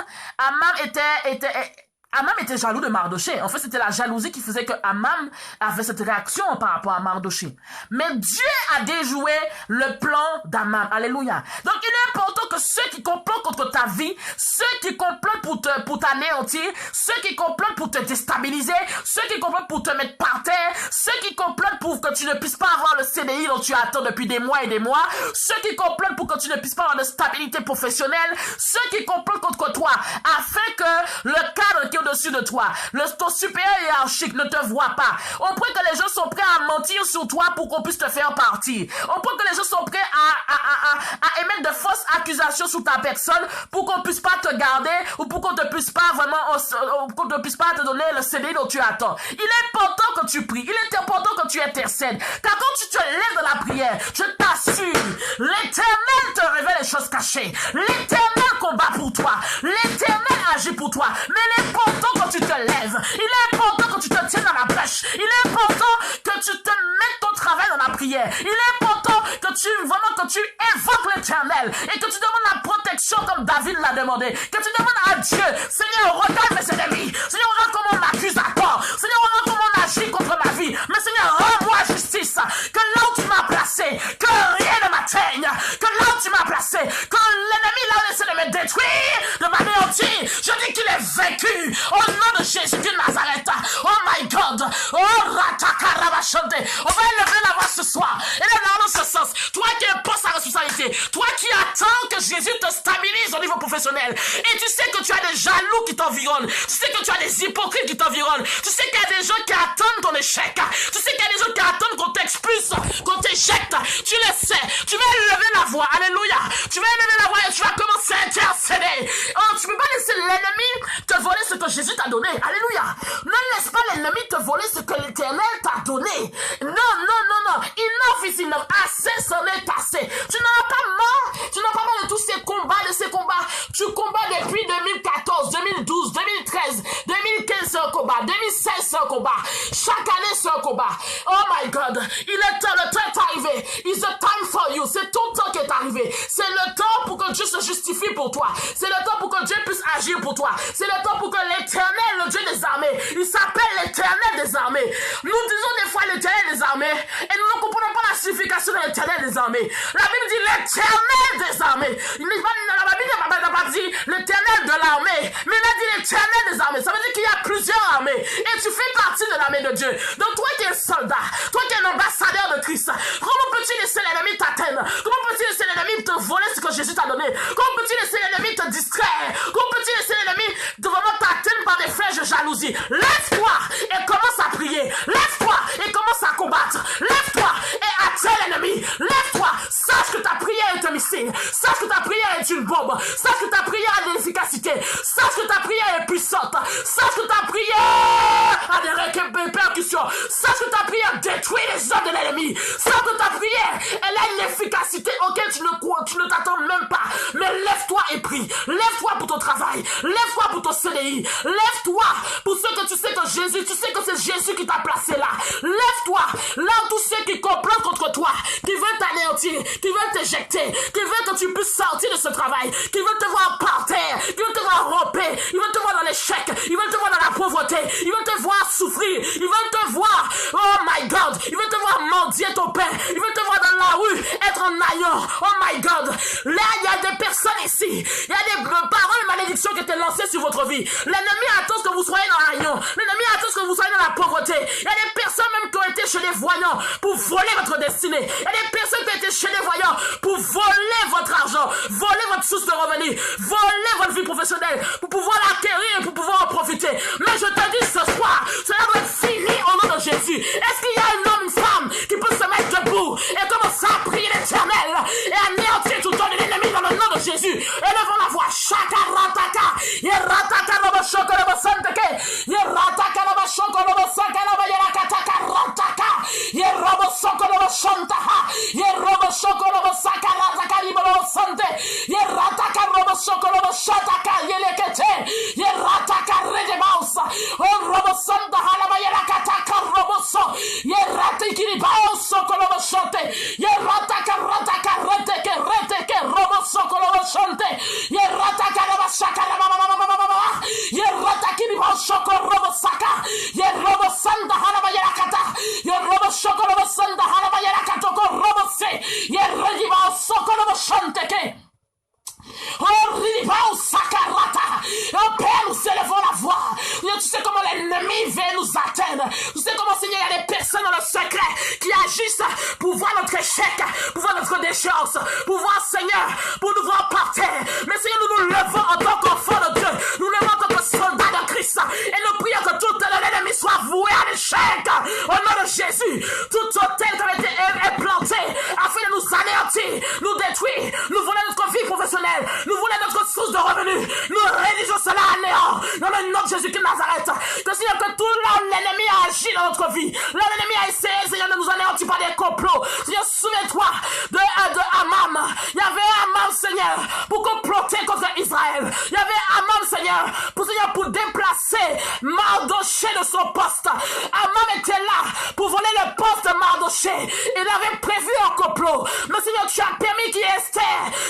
était jaloux de Mardoché. En fait, c'était la jalousie qui faisait que Amam avait cette réaction par rapport à Mardoché. Mais Dieu a déjoué le plan d'Amam. Alléluia. Donc, il est important que ceux qui complotent contre ta vie, ceux qui complotent pour t'anéantir, ceux qui complotent pour te déstabiliser, ceux qui complotent pour te mettre par terre, ceux qui complotent pour que tu ne puisses pas avoir le CDI dont tu attends depuis des mois et des mois, ceux qui complotent pour que tu ne puisses pas avoir de stabilité professionnelle, ceux qui complotent contre toi, afin que le cadre qui est au-dessus de toi, ton supérieur hiérarchique ne te voit pas. On prie que les gens sont prêts à mentir sur toi pour qu'on puisse te faire partir. On prie que les gens sont prêts à émettre de fausses accusations sur ta personne pour qu'on puisse pas te garder ou pour qu'on ne puisse pas te donner le CDI dont tu attends. Il est important que tu pries. Il est important que tu intercèdes. Car quand tu te lèves dans la prière, je t'assure, l'Éternel te révèle les choses cachées. L'Éternel combat pour toi. L'Éternel agit pour toi. Mais il est important que tu te lèves. Il est important que tu te tiennes dans la brèche. Il est important que tu te mettes ton travail dans la prière. Il est important que tu évoques l'Éternel et que tu demandes la protection comme David l'a demandé. Que tu demandes à Dieu, Seigneur, regarde mes ennemis. Seigneur, regarde comment on m'accuse à tort. Seigneur, regarde comment on agit contre ma vie. Mais Seigneur, rends-moi justice. Que là où tu m'as placé, que rien ne m'atteigne. Que là où tu m'as placé, que l'ennemi là essaie de me détruire, de m'anéantir. Je dis qu'il est vaincu. Au nom de Jésus de Nazareth. Oh my God. professionnel. Et tu sais que tu as des jaloux qui t'environnent. Tu sais que tu as des hypocrites qui t'environnent. Tu sais qu'il y a des gens qui attendent ton échec. Tu sais qu'il y a des gens qui attendent qu'on t'expulse, qu'on t'éjecte. Tu le sais. Tu vas élever la voix. Alléluia. Tu vas élever la voix et tu vas commencer à intercéder. Oh, tu ne peux pas laisser l'ennemi te voler ce que Jésus t'a donné. Alléluia. Ne laisse pas l'ennemi te voler ce que l'Éternel t'a donné. Non, non, non, non. Enough is enough. Assez, c'en est assez. Tu n'as pas marre. Tu n'as pas marre de tous ces combats, Tu combats depuis 2014, 2012, 2013, 2015 c'est un combat, 2016 c'est un combat. Chaque année c'est un combat. Oh my God. Il est temps, le temps est arrivé. It's the time for you. C'est ton temps qui est arrivé. C'est le temps pour que Dieu se justifie pour toi. C'est le temps pour que Dieu puisse agir pour toi. C'est le temps pour que l'Éternel, le Dieu des armées, il s'appelle l'Éternel des armées. Nous disons des fois l'Éternel des armées et nous ne comprenons pas la signification de l'Éternel des armées. La Bible dit l'Éternel des armées. La Bible n'a pas dit l'Éternel de l'armée, mais il a dit l'Éternel des armées. Ça veut dire qu'il y a plusieurs armées et tu fais partie de l'armée de Dieu. Donc toi qui es soldat, toi qui es un ambassadeur de Christ, comment peux-tu laisser l'ennemi t'atteindre? Comment peux-tu laisser l'ennemi te voler ce que Jésus t'a donné? Comment peux-tu laisser l'ennemi te distraire? Comment peux-tu laisser l'ennemi vraiment t'atteindre par des flèches de jalousie? Lève-toi et commence à prier. Lève-toi et commence à combattre. Lève-toi et atteins l'ennemi. Lève-toi. Sache que ta prière est un missile. Sache que ta prière est une bombe. Sache que ta prière a de l'efficacité. Sache que ta prière est puissante. Sache que ta prière a des répercussions. Sache que ta prière détruit les œuvres de l'ennemi. Sache que ta prière, elle a une efficacité auquel tu ne t'attends même pas. Mais lève-toi et prie. Lève-toi pour ton travail. Lève-toi pour ton CDI. Lève-toi pour ce que tu sais que Jésus, tu sais que c'est Jésus qui t'a placé là. Lève-toi. Là, tous ceux qui complotent contre toi, qui veulent t'anéantir, qui veulent t'éjecter, qui veulent que tu puisses sortir de ce travail, qui veulent te voir par terre, qui veulent te voir romper, ils veulent te voir dans l'échec, ils veulent te voir dans la pauvreté, ils veulent te voir souffrir, ils veulent te voir, oh my God, ils veulent te voir mendier ton pain, ils veulent te voir dans la rue, être en aillon, oh my God. Là, il y a des personnes ici, il y a des paroles de malédiction qui étaient lancées sur votre vie. L'ennemi attend que vous soyez dans l'aillon, l'ennemi attend que vous soyez dans la pauvreté. Il y a des personnes même qui ont été chez les voyants pour voler votre destinée. Il y a des personnes qui ont été chez les voyants pour voler votre argent, voler votre source de revenus, voler votre vie professionnelle, pour pouvoir l'acquérir et pour pouvoir en profiter. Mais je te dis ce soir, cela doit être fini au nom de Jésus. Est-ce qu'il y a un homme, une femme qui peut se mettre debout et commencer à prier l'Éternel et anéantir tout le temps de l'ennemi dans le nom de Jésus? Élevons la voix. Chaka rataka. Yerataka robo shoko robo santeke. Yerataka robo shoko robo santeke robo yerakataka rataka. Yerobo shoko robo shantaha. Yerobo shoko robo sakarataka robo sante. Yerataka robo shoko robo shataka yelekete. Yerataka redebausa. Oh robo santaha la yerakataka robo so. Yeratiki ribauso robo shante. Yerataka rataka reteke robo shoko robo shante. Yerataka robo shaka la Yerataki robo shoko robo saka. Yerobo santaha la yerakata. Yerobo shoko robo santaha la yerakata robo se. Yeradibauso robo shante. Oh, Ribao Sakarata. Oh, Père, nous élevons la voix. Tu sais comment l'ennemi veut nous atteindre. Tu sais comment, Seigneur, il y a des personnes dans le secret qui agissent pour voir notre échec, pour voir notre déchéance, pour voir, Seigneur, pour nous voir par terre. Mais, Seigneur, nous nous levons en tant qu'enfants de Dieu. Nous nous levons en tant que soldats de Christ. Et nous prions que tout l'ennemi soit voué à l'échec. Au nom de Jésus, tout hôtel qui a été implanté afin de nous anéantir, nous détruire, nous voler notre vie professionnelle, nous voulons notre source de revenus. Nous rédigeons cela à néant. Dans le nom de Jésus-Christ de Nazareth. Que Seigneur, que tout là où l'ennemi a agi dans notre vie, là où l'ennemi a essayé, Seigneur, de nous anéantir par des complots. Seigneur, souviens-toi de Amam. Il y avait Amam, Seigneur, pour comploter contre Israël. Il y avait Amam, Seigneur, pour déplacer Mardoché de son poste. Amam était là pour voler le poste de Mardoché. Il avait prévu un complot. Mais Seigneur, tu as permis qu'il y ait Esther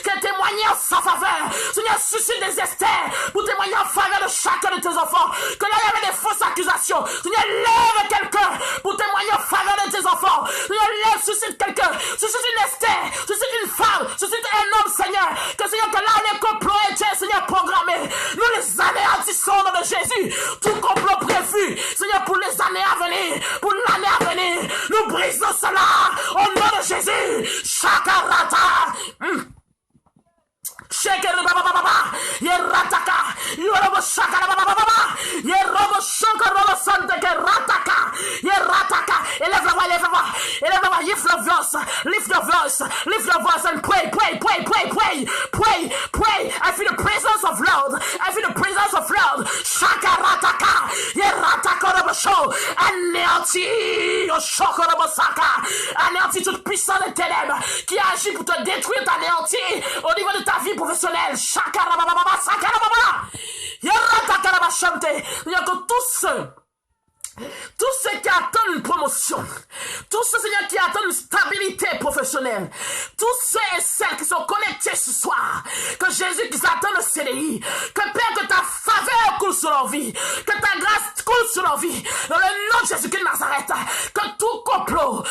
qui témoignait en sa faveur. Seigneur, suscite des Esther pour témoigner en faveur de chacun de tes enfants. Que là, il y avait des fausses accusations. Seigneur, lève quelqu'un pour témoigner en faveur de tes enfants. Seigneur, lève, suscite quelqu'un. Suscite une Esther. Suscite une femme. Suscite un homme, Seigneur. Que Seigneur, que là, les complots étaient, Seigneur, programmés. Nous les anéantissons au nom de Jésus. Tout complot prévu, Seigneur, pour les années à venir. Pour l'année à venir. Nous brisons cela au nom de Jésus. Chakarata. Shake it, baba, baba, baba. anéantis, anéantis toute puissance des ténèbres qui agit pour te détruire, t'anéantir au niveau de ta vie professionnelle. Il y a que tous ceux qui attendent une promotion, tous ceux, Seigneur, qui attendent une stabilité professionnelle, tous ceux et celles qui sont connectés ce soir, que Jésus qui attend le CDI, que Père, que ta faveur coule sur leur vie, que ta grâce coule sur leur vie, dans le nom de Jésus-Christ de Nazareth, que tout complot,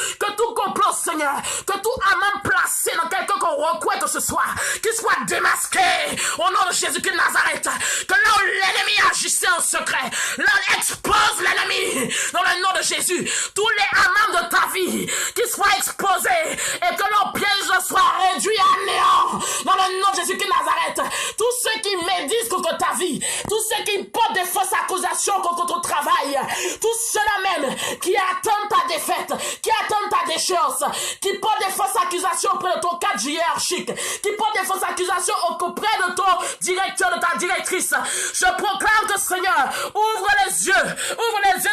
Seigneur, que tout amant placé dans quelqu'un qu'on reconnaît ce soir, qu'il soit démasqué, au nom de Jésus-Christ de Nazareth, que là où l'ennemi agissait en secret, là on expose l'ennemi, dans le nom de Jésus, tous les amants de ta vie qui soient exposés et que leur piège soit réduit à néant dans le nom de Jésus-Christ de Nazareth. Tous ceux qui médisent contre ta vie, tous ceux qui portent des fausses accusations contre ton travail, tous ceux-là même qui attendent ta défaite, qui attendent ta déchéance, qui portent des fausses accusations auprès de ton cadre hiérarchique, qui portent des fausses accusations auprès de ton directeur, de ta directrice. Je proclame que Seigneur, ouvre les yeux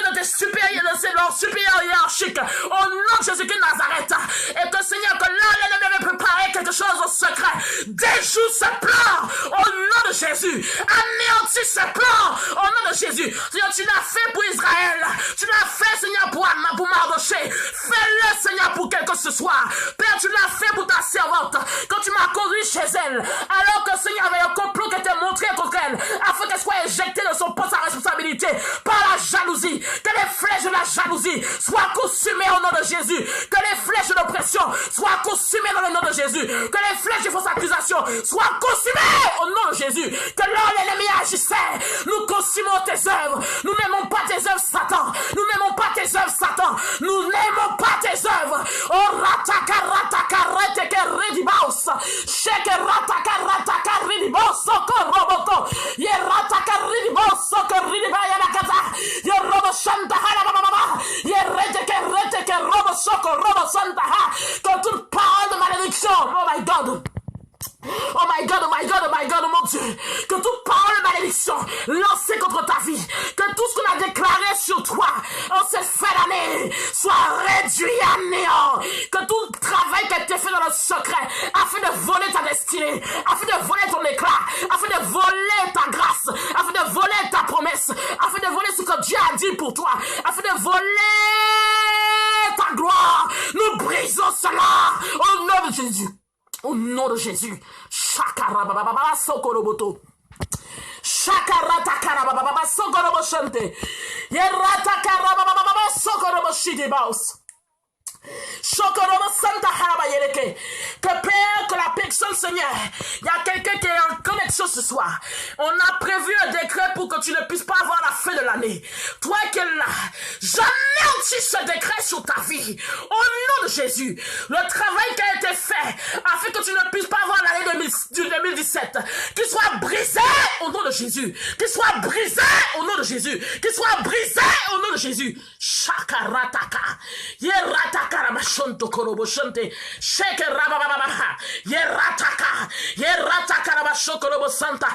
de tes supérieurs, de leurs supérieurs hiérarchiques, au nom de Jésus-Christ de Nazareth, et que Seigneur, que là l'ennemi avait préparé quelque chose au secret, déjoue ce plan, au nom de Jésus, anéantis ce plan, au nom de Jésus. Seigneur, tu l'as fait pour Israël, tu l'as fait, Seigneur, pour Mardoché, fais-le, Seigneur, pour quelque ce soir. Père, tu l'as fait pour ta servante, quand tu m'as conduit chez elle, alors que Seigneur avait un complot qui était montré contre elle, afin qu'elle soit éjectée de son poste à responsabilité, par la jalousie, que les flèches de la jalousie soient consumées au nom de Jésus, que les flèches de l'oppression soient consumées dans le nom de Jésus, que les flèches de fausses accusations soient consumées au nom de Jésus, que là l'ennemi agissait, nous consumons tes œuvres, nous n'aimons pas tes œuvres Satan, nous n'aimons pas tes œuvres Satan, nous n'aimons pas tes œuvres. Oh rataka rataka reteke redibos, sheke rataka rataka redibos, soko roboto, ye rataka redibos, soko redibaya nakata, ye robo shanta hala baba, ye reteke robo soko robo santa ha, que toute parole de malédiction, oh my God. Oh my God, oh my God, oh my God, oh mon Dieu, que toute parole de malédiction lancée contre ta vie, que tout ce qu'on a déclaré sur toi en cette fin d'année soit réduit à néant, que tout le travail qui a été fait dans le secret afin de voler ta destinée, afin de voler ton éclat, afin de voler ta grâce, afin de voler ta promesse, afin de voler ce que Dieu a dit pour toi, afin de voler ta gloire, nous brisons cela au nom de Jésus. Au nom de Jésus. Shakarababa sokoroboto. Shakaratakara sokorobo shante. Yeratakara sokorobo shidebos. Que Père, que la personne, Seigneur, il y a quelqu'un qui est en connexion ce soir. On a prévu un décret pour que tu ne puisses pas avoir la fin de l'année. Toi qui es là, j'anéantis ce décret sur ta vie. Au nom de Jésus, le travail qui a été fait afin que tu ne puisses pas avoir l'année 2017, qu'il soit brisé au nom de Jésus. Qu'il soit brisé au nom de Jésus. Qu'il soit brisé au nom de Jésus. Shakarataka. Yerataka. Karabashonto koroboshonte sheke rabababa yerataka rabashokorobo santa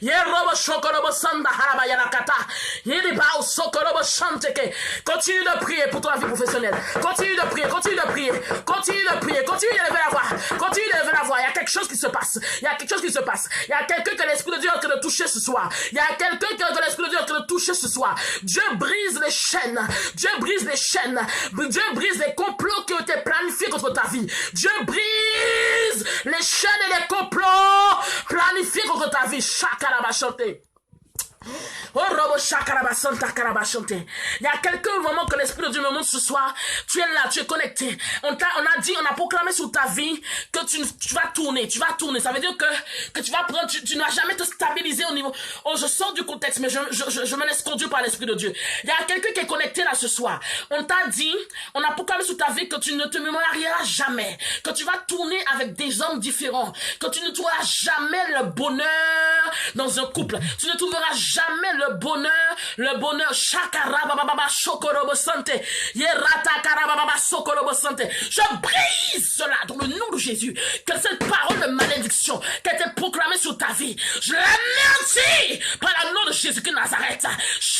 yerobo shokorobo santa harabayakata yelibao sokorobo shanteke. Continue de prier pour ta vie professionnelle. Continue de prier, continue de prier, continue de prier, continue de lever la voix, continue de lever la voix. Il y a quelque chose qui se passe. Il y a quelque chose qui se passe. Il y a quelqu'un que l'Esprit de Dieu est en train de toucher ce soir. Il y a quelqu'un que l'Esprit de Dieu est en train de toucher ce soir. Dieu brise les chaînes. Dieu brise les chaînes. Dieu brise les complots qui ont été planifiés contre ta vie. Dieu brise les chaînes et les complots planifiés contre ta vie. Chakalabachante. Oh, Robo Shakarabasanta Karabachante. Il y a quelqu'un vraiment que l'Esprit de Dieu me montre ce soir. Tu es là, tu es connecté. On a proclamé sur ta vie que tu vas tourner. Ça veut dire que tu vas prendre, tu ne vas jamais te stabiliser au niveau. Oh, je sors du contexte, mais je me laisse conduire par l'Esprit de Dieu. Il y a quelqu'un qui est connecté là ce soir. On t'a dit, on a proclamé sur ta vie que tu ne te marieras jamais. Que tu vas tourner avec des hommes différents. Que tu ne trouveras jamais le bonheur dans un couple. Tu ne trouveras jamais le bonheur, chakarababa shokorobo sante, yeratakarababa sokorobo sante. Je brise cela dans le nom de Jésus. Que cette parole de malédiction qui a été proclamée sur ta vie, je l'anéantis par le nom de Jésus-Christ de Nazareth.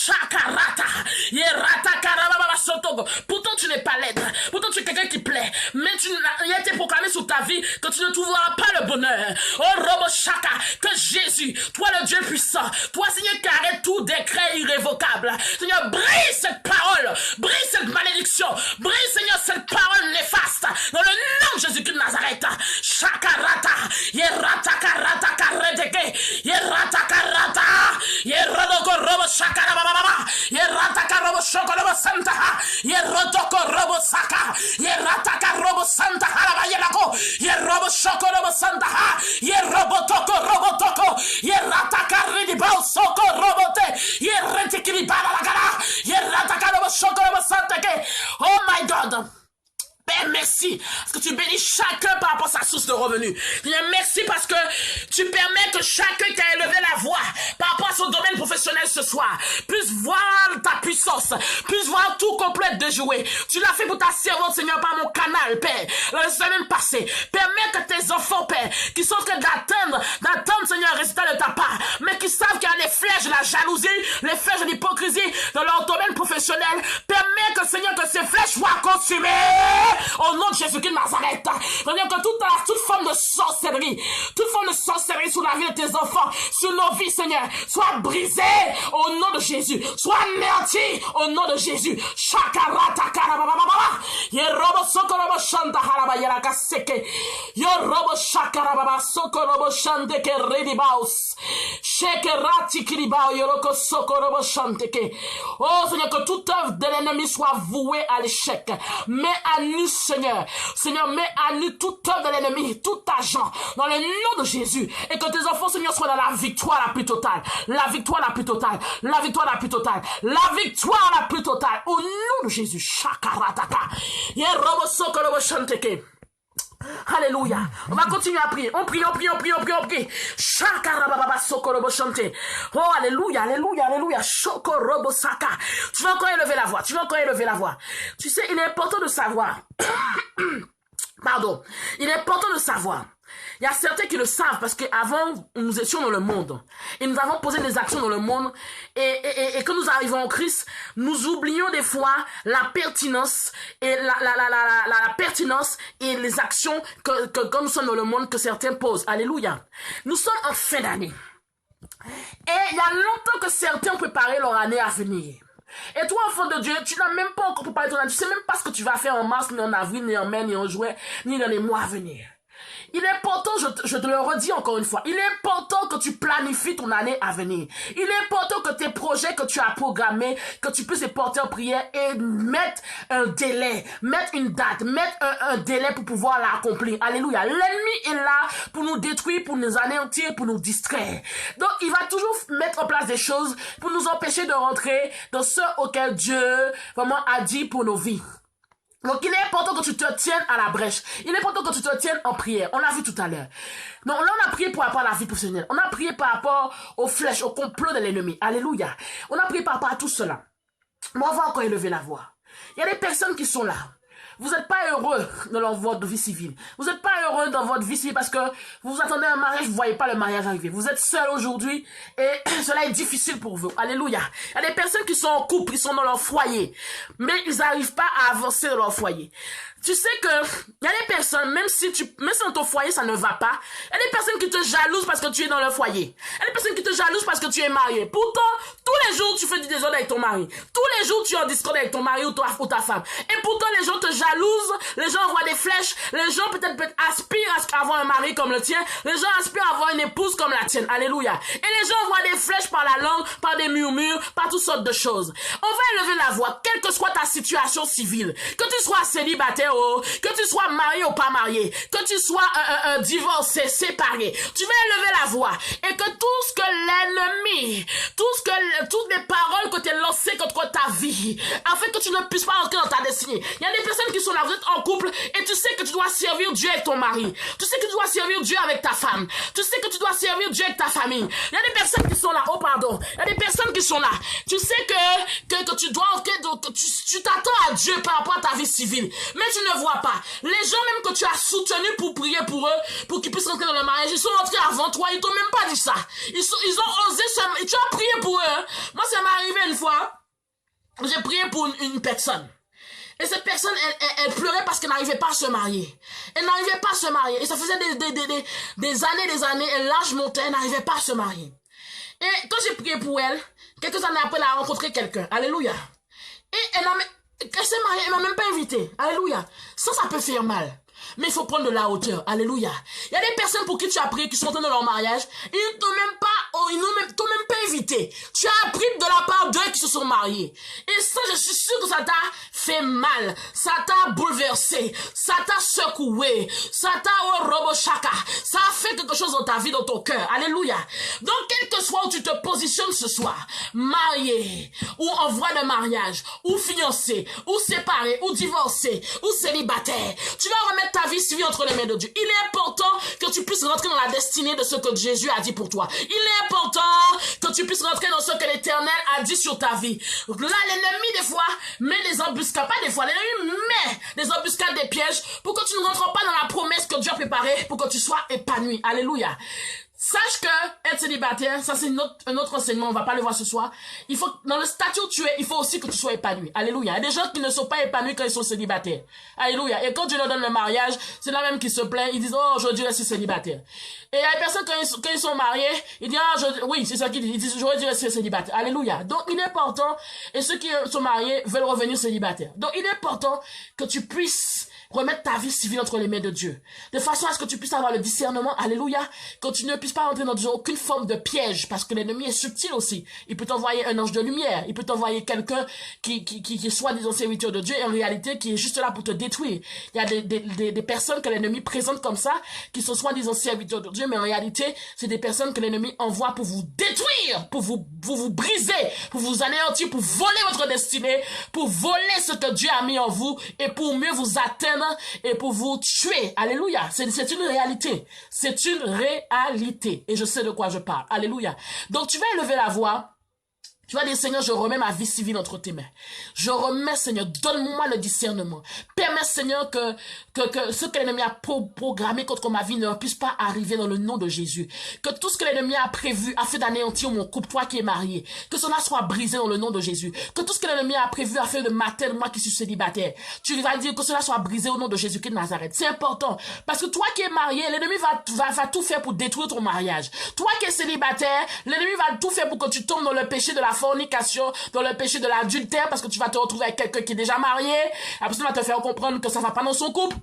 Shakarata. Yerata karababa sotogo. Pourtant, tu n'es pas laide. Pourtant, tu es quelqu'un qui plaît. Mais il a été proclamé sur ta vie que tu ne trouveras pas le bonheur. Oh, Robo Shaka. Que Jésus, toi le Dieu puissant, toi, Seigneur, qui arrête tout décret irrévocable. Seigneur, brise cette parole. Brise cette malédiction. Brise, Seigneur, cette parole néfaste. Dans le nom de Jésus-Christ de Nazareth. Shakarata. Yerata karata kareteke. Yerata karata. Yerodoko robo shakara baba. Yerata karobo shokorobo santa. Yerodoko robo saka. Yerata karobo santa haraba yelako. Yerobo shokorobo santa. Yerobotoko robotoko. Yerata karidi bao soko robote. Yerete kiri baba la gara. Yerata karobo shokorobo santa ke. Oh my God. Père, merci parce que tu bénis chacun par rapport à sa source de revenus. Merci parce que tu permets que chacun qui a élevé la voix par rapport à son domaine professionnel ce soir puisse voir ta puissance, puisse voir tout complet déjoué. Tu l'as fait pour ta servante, Seigneur, par mon canal, Père, la semaine passée. Permets que tes enfants, Père, qui sont en train d'attendre, Seigneur, un résultat de ta part, mais qui savent qu'il y a les flèches de la jalousie, les flèches de l'hypocrisie dans leur domaine professionnel, permets que, Seigneur, que ces flèches soient consumées. Au nom de Jésus-Christ de Nazareth, Seigneur, que toute forme de sorcellerie sur la vie de tes enfants, sur nos vies, Seigneur, soit brisée au nom de Jésus, soit anéantie au nom de Jésus. Shakarata karababa, yerobo sokorobo shanda haraba yeraka seke, yerobo shakarababa sokorobo shande ke redibaus, shekerati kiribao yoroko sokorobo shande ke. Oh Seigneur, que toute œuvre de l'ennemi soit vouée à l'échec. Mais à nous, Seigneur, mets à nu toute œuvre de l'ennemi, tout agent, dans le nom de Jésus, et que tes enfants, Seigneur, soient dans la victoire la plus totale, la victoire la plus totale, la victoire la plus totale, la victoire la plus totale, au nom de Jésus. Shakarataka. Alléluia. On va continuer à prier. On prie. Shakarababa sokorobo chante. Oh, alléluia, alléluia, alléluia. Shokorobo saka. Tu vas encore élever la voix. Tu sais, il est important de savoir. Pardon. Il est important de savoir. Il y a certains qui le savent parce qu'avant, nous étions dans le monde. Et nous avons posé des actions dans le monde. Et quand nous arrivons en Christ, nous oublions des fois la pertinence et la pertinence et les actions que quand nous sommes dans le monde que certains posent. Alléluia. Nous sommes en fin d'année. Et il y a longtemps que certains ont préparé leur année à venir. Et toi, enfant de Dieu, tu n'as même pas encore préparé ton année. Tu sais même pas ce que tu vas faire en mars, ni en avril, ni en mai, ni en juin, ni dans les mois à venir. Il est important, je te le redis encore une fois, il est important que tu planifies ton année à venir. Il est important que tes projets que tu as programmés, que tu puisses les porter en prière et mettre un délai, mettre une date, mettre un délai pour pouvoir l'accomplir. Alléluia. L'ennemi est là pour nous détruire, pour nous anéantir, pour nous distraire. Donc, il va toujours mettre en place des choses pour nous empêcher de rentrer dans ce auquel Dieu vraiment a dit pour nos vies. Donc, il est important que tu te tiennes à la brèche. Il est important que tu te tiennes en prière. On l'a vu tout à l'heure. Donc, là, on a prié par rapport à la vie professionnelle. On a prié par rapport aux flèches, au complot de l'ennemi. Alléluia. On a prié par rapport à tout cela. Mais on va encore élever la voix. Il y a des personnes qui sont là. Vous n'êtes pas heureux dans votre vie civile. Vous n'êtes pas heureux dans votre vie civile parce que vous attendez un mariage, vous ne voyez pas le mariage arriver. Vous êtes seul aujourd'hui et cela est difficile pour vous. Alléluia. Il y a des personnes qui sont en couple, ils sont dans leur foyer, mais ils n'arrivent pas à avancer dans leur foyer. Tu sais que il y a des personnes, même si dans ton foyer ça ne va pas, il y a des personnes qui te jalousent parce que tu es dans le foyer. Il y a des personnes qui te jalousent parce que tu es marié. Pourtant, tous les jours tu fais du désordre avec ton mari. Tous les jours tu es en discorde avec ton mari ou ta femme. Et pourtant les gens te jalousent, les gens envoient des flèches, les gens peut-être aspirent à avoir un mari comme le tien, les gens aspirent à avoir une épouse comme la tienne. Alléluia. Et les gens envoient des flèches par la langue, par des murmures, par toutes sortes de choses. On va élever la voix, quelle que soit ta situation civile, que tu sois célibataire, que tu sois marié ou pas marié, que tu sois divorcé, séparé, tu vas élever la voix et que tout ce que l'ennemi, toutes les paroles que tu as lancées contre ta vie, afin que tu ne puisses pas entrer dans ta destinée. Il y a des personnes qui sont là, vous êtes en couple et tu sais que tu dois servir Dieu avec ton mari, tu sais que tu dois servir Dieu avec ta femme, tu sais que tu dois servir Dieu avec ta famille. Il y a des personnes qui sont là, oh pardon, il y a des personnes qui sont là, tu sais que tu dois, tu t'attends à Dieu par rapport à ta vie civile, mais tu ne vois pas. Les gens même que tu as soutenus pour prier pour eux, pour qu'ils puissent rentrer dans le mariage, ils sont rentrés avant toi, ils t'ont même pas dit ça. Ils ont osé, tu as prié pour eux. Hein. Moi, ça m'est arrivé une fois, j'ai prié pour une personne. Et cette personne, elle pleurait parce qu'elle n'arrivait pas à se marier. Elle n'arrivait pas à se marier. Et ça faisait des années, l'âge montait, elle n'arrivait pas à se marier. Et quand j'ai prié pour elle, quelques années après, elle a rencontré quelqu'un. Alléluia. Et elle s'est mariée, elle m'a même pas invitée. Alléluia. Ça peut faire mal. Mais il faut prendre de la hauteur. Alléluia. Il y a des personnes pour qui tu as prié, qui sont en train de leur mariage. Ils ne t'ont même pas invité. Tu as appris de la part d'eux qui se sont mariés. Et ça, je suis sûr que ça t'a fait mal. Ça t'a bouleversé. Ça t'a secoué. Ça t'a robochaka. Ça a fait quelque chose dans ta vie, dans ton cœur. Alléluia. Donc, quel que soit où tu te positionnes ce soir, marié, ou en voie de mariage, ou fiancé, ou séparé, ou divorcé, ou célibataire, tu vas remettre ta vie civile entre les mains de Dieu. Il est important que tu puisses rentrer dans la destinée de ce que Jésus a dit pour toi. Il est important que tu puisses rentrer dans ce que l'Éternel a dit sur ta vie. Là, l'ennemi, des fois, met des embuscades, pas des fois, l'ennemi met des embuscades, des pièges, pour que tu ne rentres pas dans la promesse que Dieu a préparée, pour que tu sois épanoui. Alléluia. Sache que être célibataire, ça c'est un autre enseignement, on va pas le voir ce soir. Il faut, dans le statut où tu es, il faut aussi que tu sois épanoui. Alléluia. Il y a des gens qui ne sont pas épanouis quand ils sont célibataires. Alléluia. Et quand Dieu leur donne le mariage, c'est là même qui se plaignent, ils disent, oh, aujourd'hui, je suis célibataire. Et il y a des personnes, quand ils sont mariés, ils disent, ah, oui, c'est ça qu'ils disent, ils disent, j'aurais dû rester célibataire. Alléluia. Donc, il est important, et ceux qui sont mariés veulent revenir célibataires. Donc, il est important que tu puisses remettre ta vie civile entre les mains de Dieu. De façon à ce que tu puisses avoir le discernement. Alléluia. Que tu ne puisses pas entrer dans aucune forme de piège. Parce que l'ennemi est subtil aussi. Il peut t'envoyer un ange de lumière. Il peut t'envoyer quelqu'un qui soit disons serviteur de Dieu. Et en réalité, qui est juste là pour te détruire. Il y a des personnes que l'ennemi présente comme ça. Qui sont soit disons serviteurs de Dieu. Mais en réalité, c'est des personnes que l'ennemi envoie pour vous détruire. Pour vous briser. Pour vous anéantir. Pour voler votre destinée. Pour voler ce que Dieu a mis en vous. Et pour mieux vous atteindre et pour vous tuer. Alléluia. C'est une réalité. C'est une réalité. Et je sais de quoi je parle. Alléluia. Donc tu vas élever la voix. Tu vas dire, Seigneur, je remets ma vie civile entre tes mains. Je remets, Seigneur, donne-moi le discernement. Permets, Seigneur, que ce que l'ennemi a programmé contre ma vie ne puisse pas arriver dans le nom de Jésus. Que tout ce que l'ennemi a prévu afin d'anéantir mon couple, toi qui es marié, que cela soit brisé dans le nom de Jésus. Que tout ce que l'ennemi a prévu afin de m'atteindre, moi qui suis célibataire, tu vas dire que cela soit brisé au nom de Jésus-Christ de Nazareth. C'est important. Parce que toi qui es marié, l'ennemi va tout faire pour détruire ton mariage. Toi qui es célibataire, l'ennemi va tout faire pour que tu tombes dans le péché de la fornication, dans le péché de l'adultère, parce que tu vas te retrouver avec quelqu'un qui est déjà marié. La personne va te faire comprendre que ça va pas dans son couple.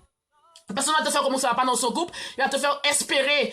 La personne va te faire comment ça va pas dans son couple. Il va te faire espérer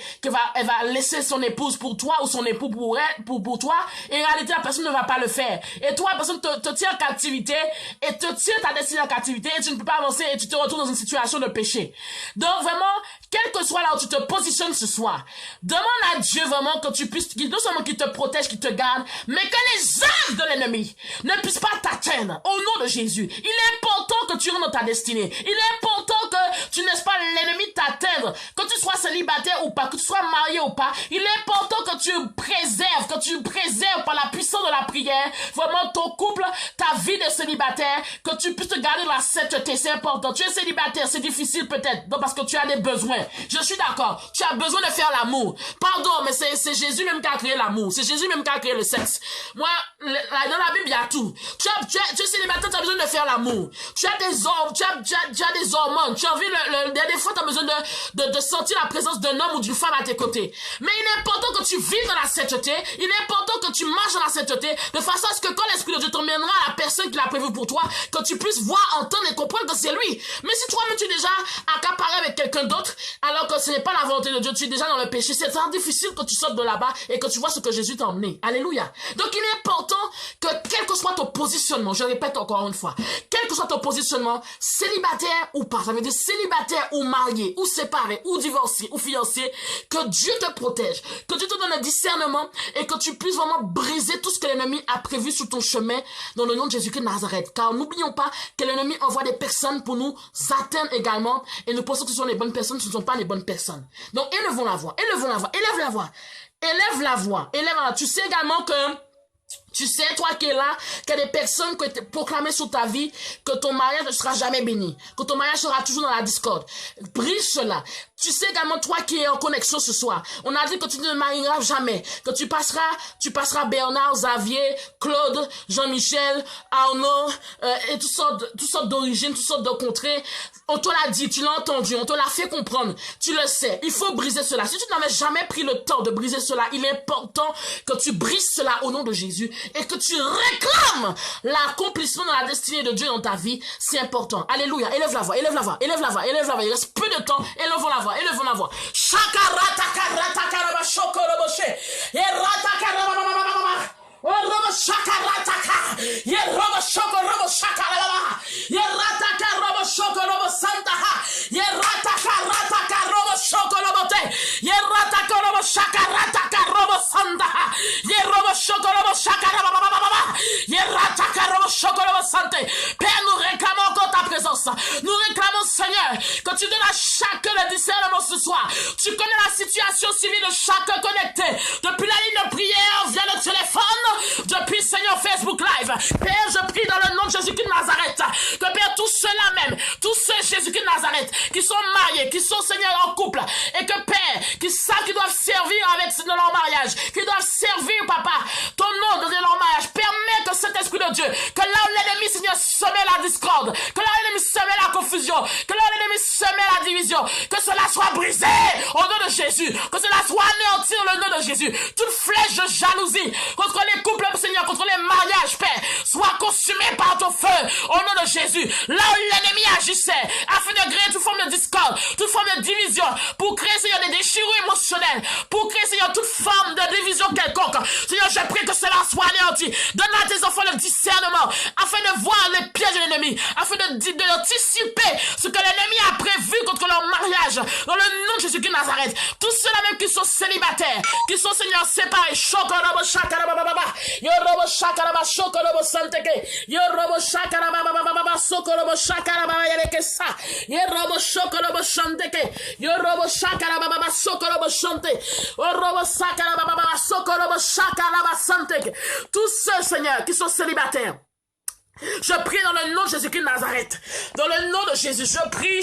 elle va laisser son épouse pour toi ou son époux pour toi. Et en réalité, la personne ne va pas le faire. Et toi, la personne te tient en captivité et te tient ta destinée en captivité et tu ne peux pas avancer et tu te retrouves dans une situation de péché. Donc vraiment, quel que soit là où tu te positionnes ce soir, demande à Dieu vraiment que tu puisses, non seulement qu'il te protège, qu'il te garde, mais que les œuvres de l'ennemi ne puissent pas t'atteindre au nom de Jésus. Il est important que tu rentres dans ta destinée. Il est important que tu n'aies pas l'ennemi t'atteindre, que tu sois célibataire ou pas, que tu sois marié ou pas. Il est important que tu préserves par la puissance de la prière, vraiment ton couple, ta vie de célibataire, que tu puisses te garder dans la sainteté. C'est important. Tu es célibataire, c'est difficile peut-être, donc parce que tu as des besoins. Je suis d'accord. Tu as besoin de faire l'amour. Pardon, mais c'est Jésus même qui a créé l'amour. C'est Jésus même qui a créé le sexe. Moi, dans la Bible, il y a tout. Tu es célibataire, tu as besoin de faire l'amour. Tu as des hormones. Tu as envie des fois, tu as besoin de sentir la présence d'un homme ou d'une femme à tes côtés. Mais il est important que tu vives dans la sainteté. Il est important que tu marches dans la sainteté de façon à ce que quand l'Esprit de Dieu t'emmènera à la personne qu'il a prévue pour toi, que tu puisses voir, entendre et comprendre que c'est lui. Mais si toi-même tu es déjà accaparé avec quelqu'un d'autre, alors que ce n'est pas la volonté de Dieu, tu es déjà dans le péché, c'est très difficile que tu sortes de là-bas et que tu vois ce que Jésus t'a emmené. Alléluia. Donc il est important que quel que soit ton positionnement, je répète encore une fois, quel que soit ton positionnement, célibataire ou pas, ça veut dire célibataire ou marié, ou séparé, ou divorcé, ou fiancé, que Dieu te protège, que Dieu te donne un discernement et que tu puisses vraiment briser tout ce que l'ennemi a prévu sur ton chemin dans le nom de Jésus-Christ de Nazareth. Car n'oublions pas que l'ennemi envoie des personnes pour nous atteindre également et nous pensons que ce sont les bonnes personnes, ce ne sont pas les bonnes personnes. Donc élevons la voix, élève la voix, élève la voix, élève la voix. Tu sais également que Tu sais, toi qui es là, qu'il y a des personnes qui ont été proclamées sur ta vie, que ton mariage ne sera jamais béni, que ton mariage sera toujours dans la discorde. Brise cela. Tu sais également, toi qui es en connexion ce soir, on a dit que tu ne te marieras jamais, que tu passeras Bernard, Xavier, Claude, Jean-Michel, Arnaud, et toutes sortes d'origines, toutes sortes de contrées. On te l'a dit, tu l'as entendu, on te l'a fait comprendre, tu le sais. Il faut briser cela. Si tu n'avais jamais pris le temps de briser cela, il est important que tu brises cela au nom de Jésus et que tu réclames l'accomplissement de la destinée de Dieu dans ta vie. C'est important. Alléluia. Élève la voix, élève la voix, élève la voix, élève la voix. Il reste peu de temps. Élevons la voix, élevons la voix. Père, nous réclamons encore ta présence. Nous réclamons, Seigneur, que tu donnes à chacun le discernement ce soir. Tu connais la situation civile de chacun connecté. Depuis la ligne de prière, via le téléphone, depuis Seigneur Facebook Live. Père, je prie dans le nom de Jésus-Christ de Nazareth, que Père, tous ceux-là même, tous ceux Jésus-Christ de Nazareth, qui sont mariés, qui sont Seigneur en couple, et que Père, qui savent qu'ils doivent servir avec dans leur mariage, qu'ils doivent servir, Papa, ton nom dans leur mariage, permets que cet Esprit de Dieu, que là où l'ennemi, Seigneur, semait la discorde, que là où l'ennemi semait la confusion, que là où l'ennemi semait la division, que cela soit brisé au nom de Jésus, que cela soit anéanti dans le nom de Jésus. Toute flèche de jalousie contre les couples, Seigneur, contre les mariages, Père, soit consumée par ton feu au nom de Jésus. Là où l'ennemi agissait, afin de créer toute forme de discorde, toute forme de division, pour créer, Seigneur, des déchirures émotionnelles, pour créer, Seigneur, toute forme de division quelconque. Seigneur, je prie que cela soit anéanti. Donne à tes enfants le discernement, afin de voir les pièges de l'ennemi, afin d'anticiper ce que l'ennemi a prévu contre leur mariage, dans le nom de Jésus-Christ de Nazareth. Tous ceux-là même qui sont célibataires, qui sont, Seigneur, séparés, Shokorobo Shakarababa, Yorobo Shakaraba, Shokorobo Santeke, Yorobo Shakarababa, Sokorobo Shakarababa, Yerekesa, Yorobo Shokorobo Shanteke, Yorobo Shakarababa, Sokorobo Shante, Yorobo Shakarababa, Sokorobo Shakarababa Santeke. Tous ceux, Seigneur, qui sont célibataires, je prie dans le nom de Jésus-Christ de Nazareth. Dans le nom de Jésus, je prie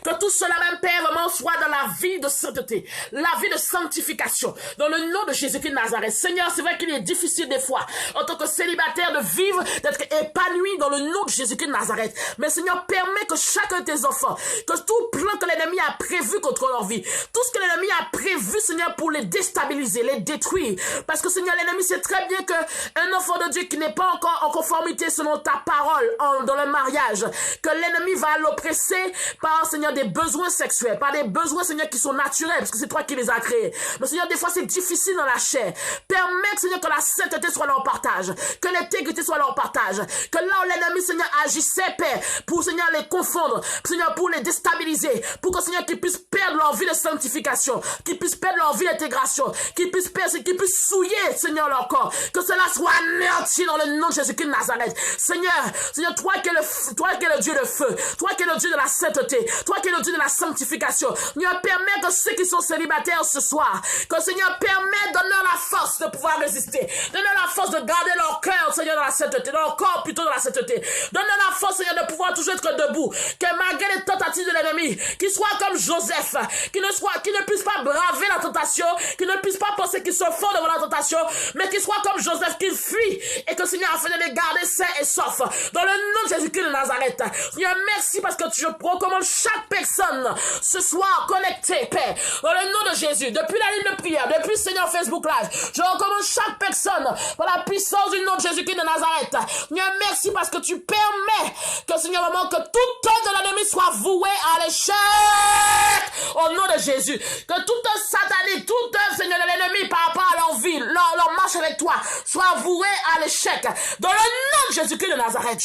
que tout cela même, Père, vraiment soit dans la vie de sainteté, la vie de sanctification. Dans le nom de Jésus-Christ de Nazareth. Seigneur, c'est vrai qu'il est difficile des fois, en tant que célibataire, de vivre, d'être épanoui dans le nom de Jésus-Christ de Nazareth. Mais Seigneur, permets que chacun de tes enfants, que tout plan que l'ennemi a prévu contre leur vie, tout ce que l'ennemi a prévu, Seigneur, pour les déstabiliser, les détruire. Parce que Seigneur, l'ennemi sait très bien qu'un enfant de Dieu qui n'est pas encore en conformité selon ta parole dans le mariage, que l'ennemi va l'oppresser par, Seigneur, des besoins sexuels, par des besoins, Seigneur, qui sont naturels, parce que c'est toi qui les as créés. Mais Seigneur, des fois c'est difficile dans la chair. Permets, Seigneur, que la sainteté soit leur partage, que l'intégrité soit leur partage, que là où l'ennemi, Seigneur, agissait, Père, pour, Seigneur, les confondre, Seigneur, pour les déstabiliser, pour que, Seigneur, qu'ils puissent perdre leur vie de sanctification, qu'ils puissent perdre leur vie d'intégration, qu'ils puissent perdre, qu'ils puissent souiller, Seigneur, leur corps, que cela soit anéanti dans le nom de Jésus-Christ de Nazareth. Seigneur, toi qui es le Dieu de feu, toi qui es le Dieu de la sainteté, toi qui es le Dieu de la sanctification, Seigneur, permets que ceux qui sont célibataires ce soir, que Seigneur, permets, donne-leur la force de pouvoir résister, donne-leur la force de garder leur cœur, Seigneur, dans la sainteté, dans leur corps plutôt dans la sainteté, donne-leur la force, Seigneur, de pouvoir toujours être debout, que malgré les tentatives de l'ennemi, qu'ils soient comme Joseph, qu'ils ne puissent pas braver la tentation, qu'ils ne puissent pas penser qu'ils sont forts devant la tentation, mais qu'ils soient comme Joseph, qu'ils fuient, et que Seigneur, afin de les garder sains et saufs, dans le nom de Jésus-Christ de Nazareth. Seigneur, merci parce que je recommande chaque personne ce soir connectée, Père, dans le nom de Jésus, depuis la ligne de prière, depuis Seigneur Facebook Live, je recommande chaque personne par la puissance du nom de Jésus-Christ de Nazareth. Seigneur, merci parce que tu permets que, Seigneur, vraiment, que toute œuvre de l'ennemi soit vouée à l'échec, au nom de Jésus, que toute œuvre satanique, toute œuvre, Seigneur, de l'ennemi par rapport à leur vie, leur marche avec toi, soit vouée à l'échec, dans le nom de Jésus-Christ de Nazareth.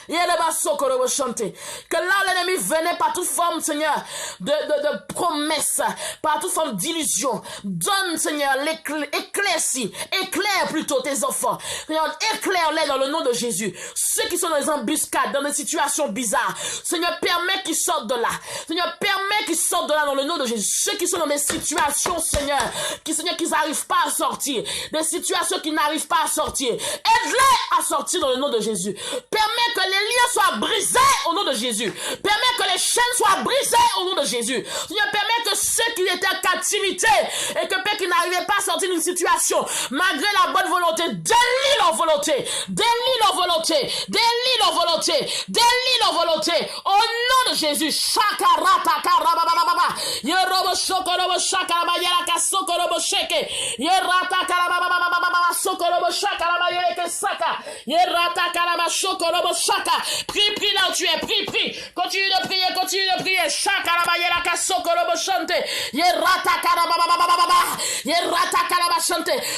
Que là, l'ennemi venait par toute forme, Seigneur, de promesses, par toute forme d'illusion. Donne, Seigneur, éclaire plutôt tes enfants. Seigneur, éclaire-les dans le nom de Jésus. Ceux qui sont dans les embuscades, dans des situations bizarres. Seigneur, permets qu'ils sortent de là. Seigneur, permets qu'ils sortent de là dans le nom de Jésus. Ceux qui sont dans des situations, Seigneur, qu'ils n'arrivent pas à sortir. Des situations qui n'arrivent pas à sortir. Aide-les à sortir dans le nom de Jésus. Permets que les liens soient brisés au nom de Jésus. Permets que les chaînes soient brisées au nom de Jésus. Seigneur, permets que ceux qui étaient en captivité et que qui n'arrivaient pas à sortir d'une situation, malgré la bonne volonté, délie leur volonté. Délie leur volonté. Délie leur volonté. Délie leur volonté. Au nom de Jésus. Shakarata karabababa. Yerobo shokorobo shakaraba yeraka sokorobo sheke. Yerata karabababa sokorobo shakaraba yereke saka. Yerata karaba shokorobo shaka. Prie là où tu es. Prie. Continue de prier. Shakaraba yeraka sokorobo shante. Yerata karabababa.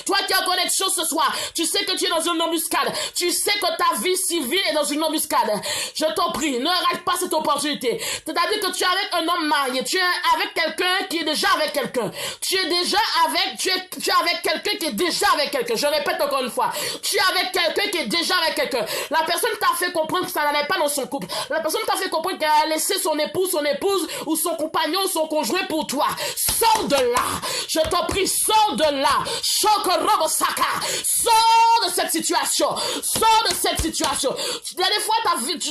Toi qui es en connexion ce soir, tu sais que tu es dans une embuscade. Tu sais que ta vie civile est dans une embuscade. Je t'en prie, ne rate pas cette opportunité. C'est-à-dire que tu es avec un homme marié. Tu es avec quelqu'un qui est déjà avec quelqu'un. Tu es avec quelqu'un qui est déjà avec quelqu'un. Je répète encore une fois. Tu es avec quelqu'un qui est déjà avec quelqu'un. La personne t'a fait comprendre que ça n'allait pas dans son couple. La personne t'a fait comprendre qu'elle a laissé son épouse ou son compagnon ou son conjoint pour toi. Sors de là. Je t'en prie, sors de là. Sors de cette situation. Il y a des fois,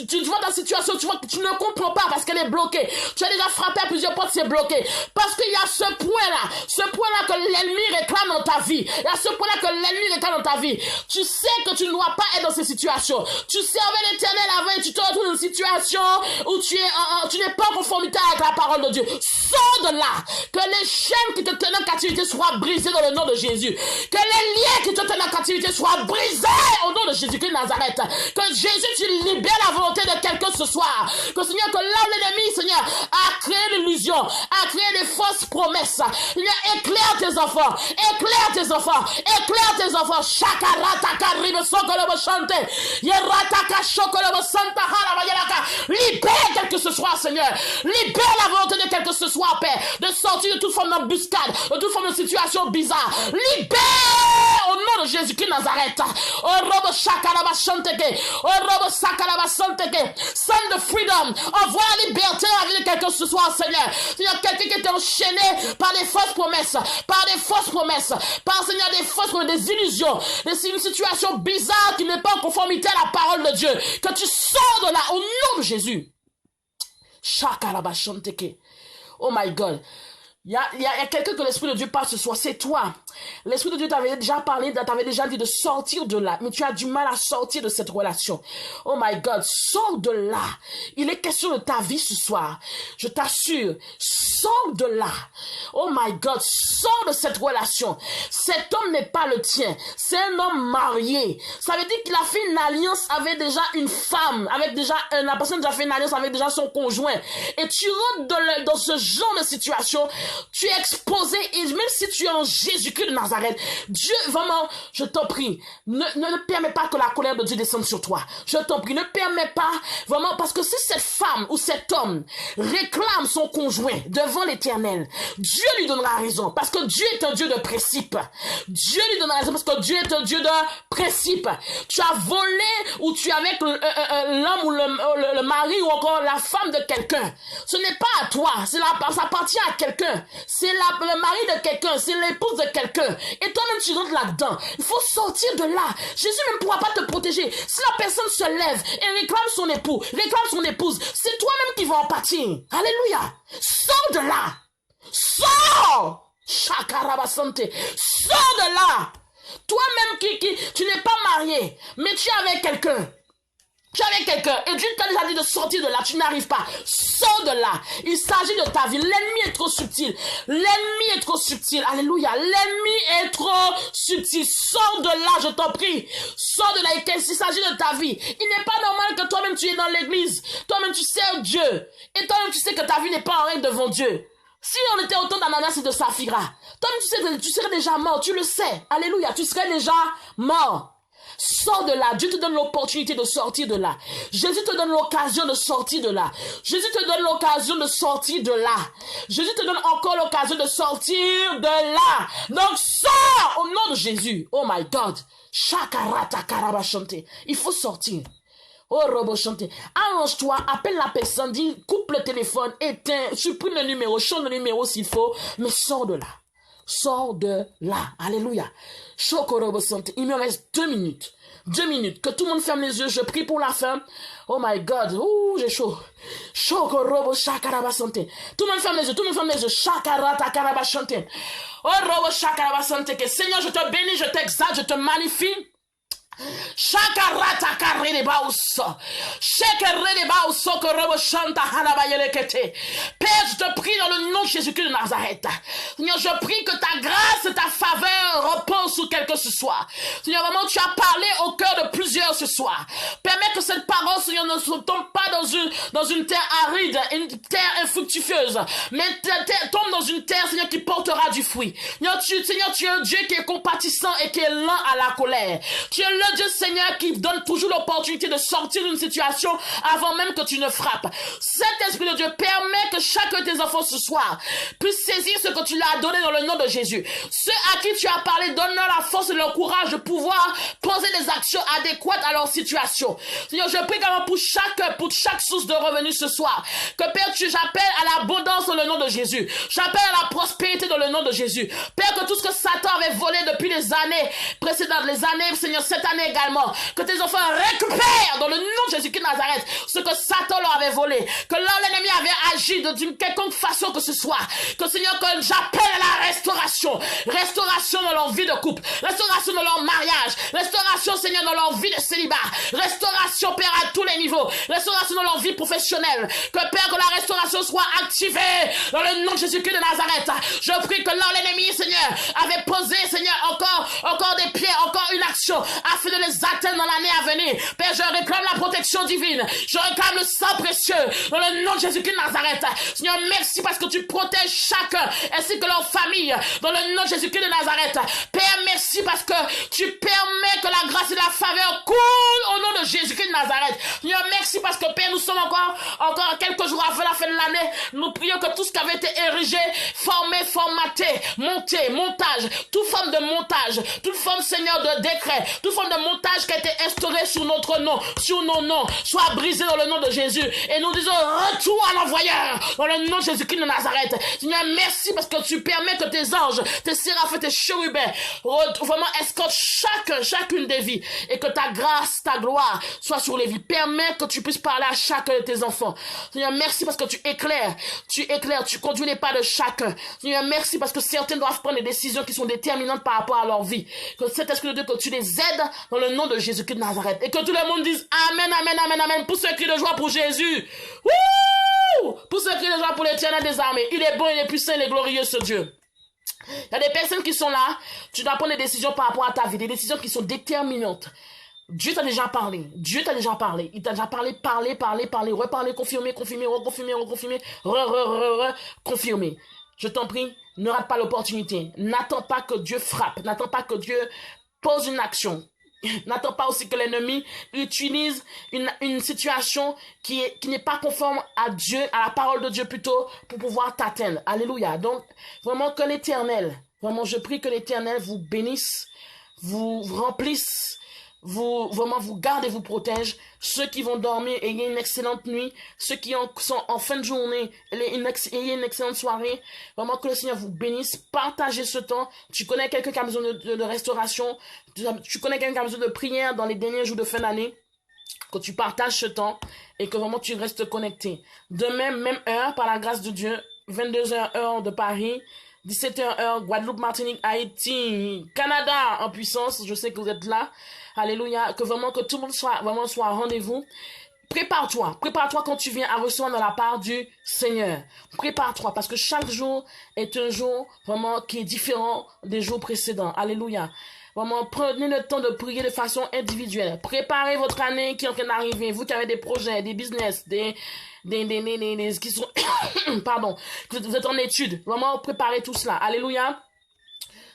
tu vois ta situation, tu vois que tu ne comprends pas parce qu'elle est bloquée. Tu as déjà frappé à plusieurs portes, c'est bloqué. Parce qu'il y a ce point-là que l'ennemi réclame dans ta vie. Il y a ce point-là que l'ennemi réclame dans ta vie. Tu sais que tu ne dois pas être dans ces situations. Tu servais l'Éternel avant et tu te retrouves dans une situation où tu n'es pas en conformité avec la parole de Dieu. Sors de là. Que les chaînes qui te tenaient en captivité soient brisées dans le nom de Jésus. Que les liens qui te tenaient en captivité soient brisés au nom de Jésus-Christ de Nazareth. Que Jésus, tu libères la volonté de quelqu'un ce soir. Que Seigneur, que là où l'ennemi, Seigneur, a créé l'illusion, a créé des fausses promesses. Seigneur, éclaire tes enfants. Shakarata karibe sokolobo chante. Yerataka shokolobo santa halaba yeraka. Libère quel que ce soit, Seigneur. Libère la volonté de quel que ce soit, Père. De sortir de toute forme d'embuscade, de toute forme de situation bizarre. Libère au nom de Jésus-Christ de Nazareth. Oh robo shakaraba chanteke. Oh robo sakaraba santeke. Send the freedom. Envoie la liberté à la vie de quelqu'un ce soir, Seigneur. Seigneur, quelqu'un qui était enchaîné par des fausses promesses, par Seigneur des fausses promesses, des illusions, une situation bizarre qui n'est pas en conformité à la parole de Dieu. Que tu sors de là au nom de Jésus. Shakaraba chanteke. Oh my God. Il y a quelqu'un que l'Esprit de Dieu parle ce soir, c'est toi. L'Esprit de Dieu t'avait déjà parlé, t'avait déjà dit de sortir de là, mais tu as du mal à sortir de cette relation. Oh my God, sors de là. Il est question de ta vie ce soir. Je t'assure, sors de là. Oh my God, sors de cette relation. Cet homme n'est pas le tien, c'est un homme marié. Ça veut dire qu'il a fait une alliance avec déjà une femme, la personne a déjà fait une alliance avec déjà son conjoint. Et tu rentres dans ce genre de situation. Tu es exposé et même si tu es en Jésus-Christ de Nazareth, Dieu, vraiment, je t'en prie, ne permets pas que la colère de Dieu descende sur toi. Je t'en prie, ne permets pas, vraiment, parce que si cette femme ou cet homme réclame son conjoint devant l'Éternel, Dieu lui donnera raison, parce que Dieu est un Dieu de principe. Dieu lui donnera raison, parce que Dieu est un Dieu de principe. Tu as volé ou tu es avec l'homme ou le mari ou encore la femme de quelqu'un. Ce n'est pas à toi, ça appartient à quelqu'un. C'est le mari de quelqu'un, c'est l'épouse de quelqu'un. Et toi-même tu rentres là-dedans. Il faut sortir de là. Jésus ne pourra pas te protéger. Si la personne se lève et réclame son époux, réclame son épouse, c'est toi-même qui vas en pâtir. Alléluia. Sors de là. Sors. Shakarabasante. Sors de là. Toi-même tu n'es pas marié, mais tu es avec quelqu'un. Tu es avec quelqu'un et Dieu t'a déjà dit de sortir de là, tu n'arrives pas. Sors de là. Il s'agit de ta vie. L'ennemi est trop subtil. Alléluia. L'ennemi est trop subtil. Sors de là, je t'en prie. Sors de là. Il s'agit de ta vie. Il n'est pas normal que toi-même tu es dans l'église. Toi-même tu sers Dieu. Et toi-même tu sais que ta vie n'est pas en règle devant Dieu. Si on était autant d'Ananas et de Saphira, toi-même tu serais déjà mort. Tu le sais. Alléluia. Tu serais déjà mort. Sors de là. Dieu te donne l'opportunité de sortir de là. Jésus te donne l'occasion de sortir de là. Jésus te donne l'occasion de sortir de là. Jésus te donne encore l'occasion de sortir de là. Donc sors au nom de Jésus. Oh my God. Shakarata karabashante. Il faut sortir. Oh, Robo chanté. Arrange-toi, appelle la personne, dis, coupe le téléphone, éteins, supprime le numéro, change le numéro s'il faut, mais sors de là. Sors de là. Alléluia. Choco Robo santé. Il me reste 2 minutes. 2 minutes. Que tout le monde ferme les yeux. Je prie pour la fin. Oh my God. Ouh, j'ai chaud. Choco Robo Shakaraba santé. Tout le monde ferme les yeux. Tout le monde ferme les yeux. Shakarata Karaba chanté. Oh, Robo Shakaraba santé. Que Seigneur, je te bénis, je t'exalte, je te magnifie. Shakarata karede bauso. Shekerede bauso korobo shanta hanabayelekete. Père, je te prie dans le nom de Jésus-Christ de Nazareth. Seigneur, je prie que ta grâce et ta faveur reposent sur quelqu'un ce soir. Seigneur, vraiment, tu as parlé au cœur de plusieurs ce soir. Permets que cette parole, Seigneur, ne se tombe pas dans une terre aride, une terre infructueuse, mais tombe dans une terre, Seigneur, qui portera du fruit. Seigneur, tu es un Dieu qui est compatissant et qui est lent à la colère. Tu es le Dieu, Seigneur, qui donne toujours l'opportunité de sortir d'une situation avant même que tu ne frappes. Cet Esprit de Dieu permet que chacun de tes enfants ce soir puisse saisir ce que tu leur as donné dans le nom de Jésus. Ceux à qui tu as parlé, donne-leur la force et le courage de pouvoir poser des actions adéquates à leur situation. Seigneur, je prie également pour chaque source de revenus ce soir. Que Père, j'appelle à l'abondance dans le nom de Jésus. J'appelle à la prospérité dans le nom de Jésus. Père, que tout ce que Satan avait volé depuis les années précédentes, les années, Seigneur, cette année également, que tes enfants récupèrent dans le nom de Jésus-Christ de Nazareth ce que Satan leur avait volé, que l'ennemi avait agi d'une quelconque façon que ce soit, que Seigneur, que j'appelle à la restauration dans leur vie de couple, restauration dans leur mariage, restauration, Seigneur, dans leur vie de célibat, restauration, Père, à tous les niveaux, restauration dans leur vie professionnelle, que Père, que la restauration soit activée dans le nom de Jésus-Christ de Nazareth. Je prie que l'ennemi, Seigneur, avait posé, Seigneur, encore des pieds, encore une action, afin de les atteindre dans l'année à venir. Père, je réclame la protection divine. Je réclame le sang précieux dans le nom de Jésus-Christ de Nazareth. Seigneur, merci parce que tu protèges chacun ainsi que leur famille dans le nom de Jésus-Christ de Nazareth. Père, merci parce que tu permets que la grâce et la faveur coulent au nom de Jésus-Christ de Nazareth. Seigneur, merci parce que Père, nous sommes encore quelques jours avant la fin de l'année. Nous prions que tout ce qui avait été érigé, formé, formaté, monté, montage, toute forme de montage, toute forme, Seigneur, de décret, toute forme de montage qui a été instauré sur notre nom, sur nos noms, soit brisé dans le nom de Jésus. Et nous disons retour à l'envoyeur dans le nom de Jésus-Christ de Nazareth. Seigneur, merci parce que tu permets que tes anges, tes séraphins, tes chérubins vraiment escortent chacune des vies et que ta grâce, ta gloire soit sur les vies. Permets que tu puisses parler à chacun de tes enfants. Seigneur, merci parce que tu éclaires, tu conduis les pas de chacun. Seigneur, merci parce que certains doivent prendre des décisions qui sont déterminantes par rapport à leur vie. Que cet Esprit de Dieu, que tu les aides dans le nom de Jésus-Christ de Nazareth. Et que tout le monde dise Amen, Amen, Amen, Amen. Pour ce cri de joie pour Jésus. Wouh! Pour ce cri de joie pour l'Éternel des armées. Il est bon, il est puissant, il est glorieux, ce Dieu. Il y a des personnes qui sont là. Tu dois prendre des décisions par rapport à ta vie. Des décisions qui sont déterminantes. Dieu t'a déjà parlé. Dieu t'a déjà parlé. Il t'a déjà parlé, parler, reparler, confirmer, reconfirmer, confirmer. Je t'en prie, ne rate pas l'opportunité. N'attends pas que Dieu frappe. N'attends pas que Dieu pose une action. N'attends pas aussi que l'ennemi utilise une situation qui n'est pas conforme à Dieu, à la parole de Dieu plutôt, pour pouvoir t'atteindre. Alléluia. Donc, vraiment que l'Éternel, vraiment je prie que l'Éternel vous bénisse, vous remplisse, vous garde et vous protège. Ceux qui vont dormir, ayez une excellente nuit. Ceux qui sont en fin de journée, ayez une excellente soirée. Vraiment que le Seigneur vous bénisse. Partagez ce temps. Tu connais quelqu'un qui a besoin de restauration. Tu connais quelqu'un qui a besoin de prière dans les derniers jours de fin d'année. Que tu partages ce temps et que vraiment tu restes connecté. Demain, même heure, par la grâce de Dieu, 22h heure de Paris, 17h heure Guadeloupe, Martinique, Haïti, Canada en puissance. Je sais que vous êtes là. Alléluia. Que vraiment que tout le monde soit au rendez-vous. Prépare-toi quand tu viens à recevoir de la part du Seigneur. Prépare-toi parce que chaque jour est un jour vraiment qui est différent des jours précédents. Alléluia. Vraiment, prenez le temps de prier de façon individuelle. Préparez votre année qui est en train d'arriver. Vous qui avez des projets, des business, qui sont, pardon, vous êtes en études. Vraiment, préparez tout cela. Alléluia.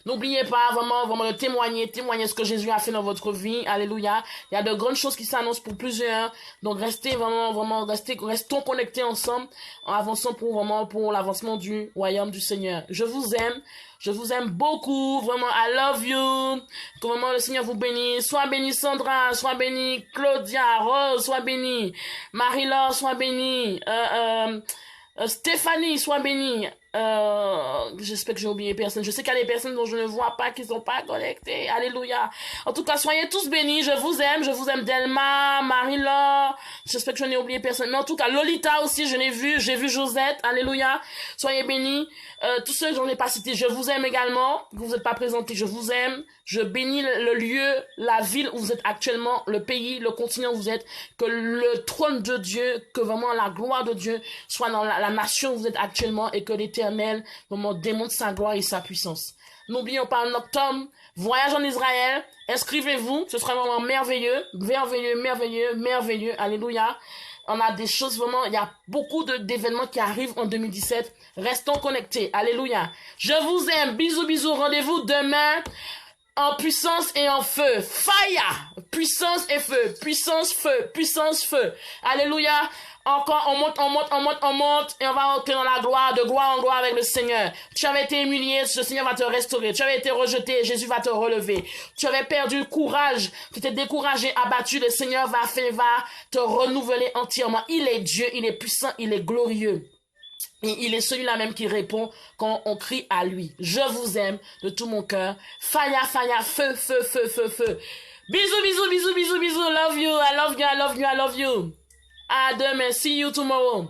N'oubliez pas vraiment de témoigner ce que Jésus a fait dans votre vie. Alléluia. Il y a de grandes choses qui s'annoncent pour plusieurs. Donc restez restons connectés ensemble en avançant pour l'avancement du royaume du Seigneur. Je vous aime beaucoup. Vraiment, I love you. Que vraiment le Seigneur vous bénisse. Sois bénie Sandra, sois bénie Claudia, Rose, sois bénie Marie-Laure, sois bénie Stéphanie, sois bénie. J'espère que j'ai oublié personne. Je sais qu'il y a des personnes dont je ne vois pas, qui ne sont pas connectées. Alléluia. En tout cas, soyez tous bénis. Je vous aime Delma, Marie-Laure. J'espère que je n'ai oublié personne. Mais en tout cas, Lolita aussi, j'ai vu Josette. Alléluia. Soyez bénis. Tous ceux dont je n'ai pas cité, je vous aime également. Vous n'êtes pas présentés, je vous aime. Je bénis le lieu, la ville où vous êtes actuellement, le pays, le continent où vous êtes. Que le trône de Dieu, que vraiment la gloire de Dieu soit dans la nation où vous êtes actuellement et que l'Éternel vraiment démontre sa gloire et sa puissance. N'oublions pas, en octobre, voyage en Israël. Inscrivez-vous, ce sera vraiment merveilleux. Alléluia. On a des choses vraiment, il y a beaucoup d'événements qui arrivent en 2017. Restons connectés. Alléluia. Je vous aime. Bisous. Rendez-vous demain en puissance et en feu. Fire. Puissance et feu. Puissance, feu. Alléluia. Encore, on monte, et on va entrer dans la gloire, de gloire en gloire avec le Seigneur. Tu avais été humilié, le Seigneur va te restaurer. Tu avais été rejeté, Jésus va te relever. Tu avais perdu le courage, tu t'es découragé, abattu, le Seigneur va te renouveler entièrement. Il est Dieu, il est puissant, il est glorieux. Et il est celui-là même qui répond quand on crie à lui. Je vous aime de tout mon cœur. Fire, feu. Bisous. Love you, I love you. À demain. See you tomorrow.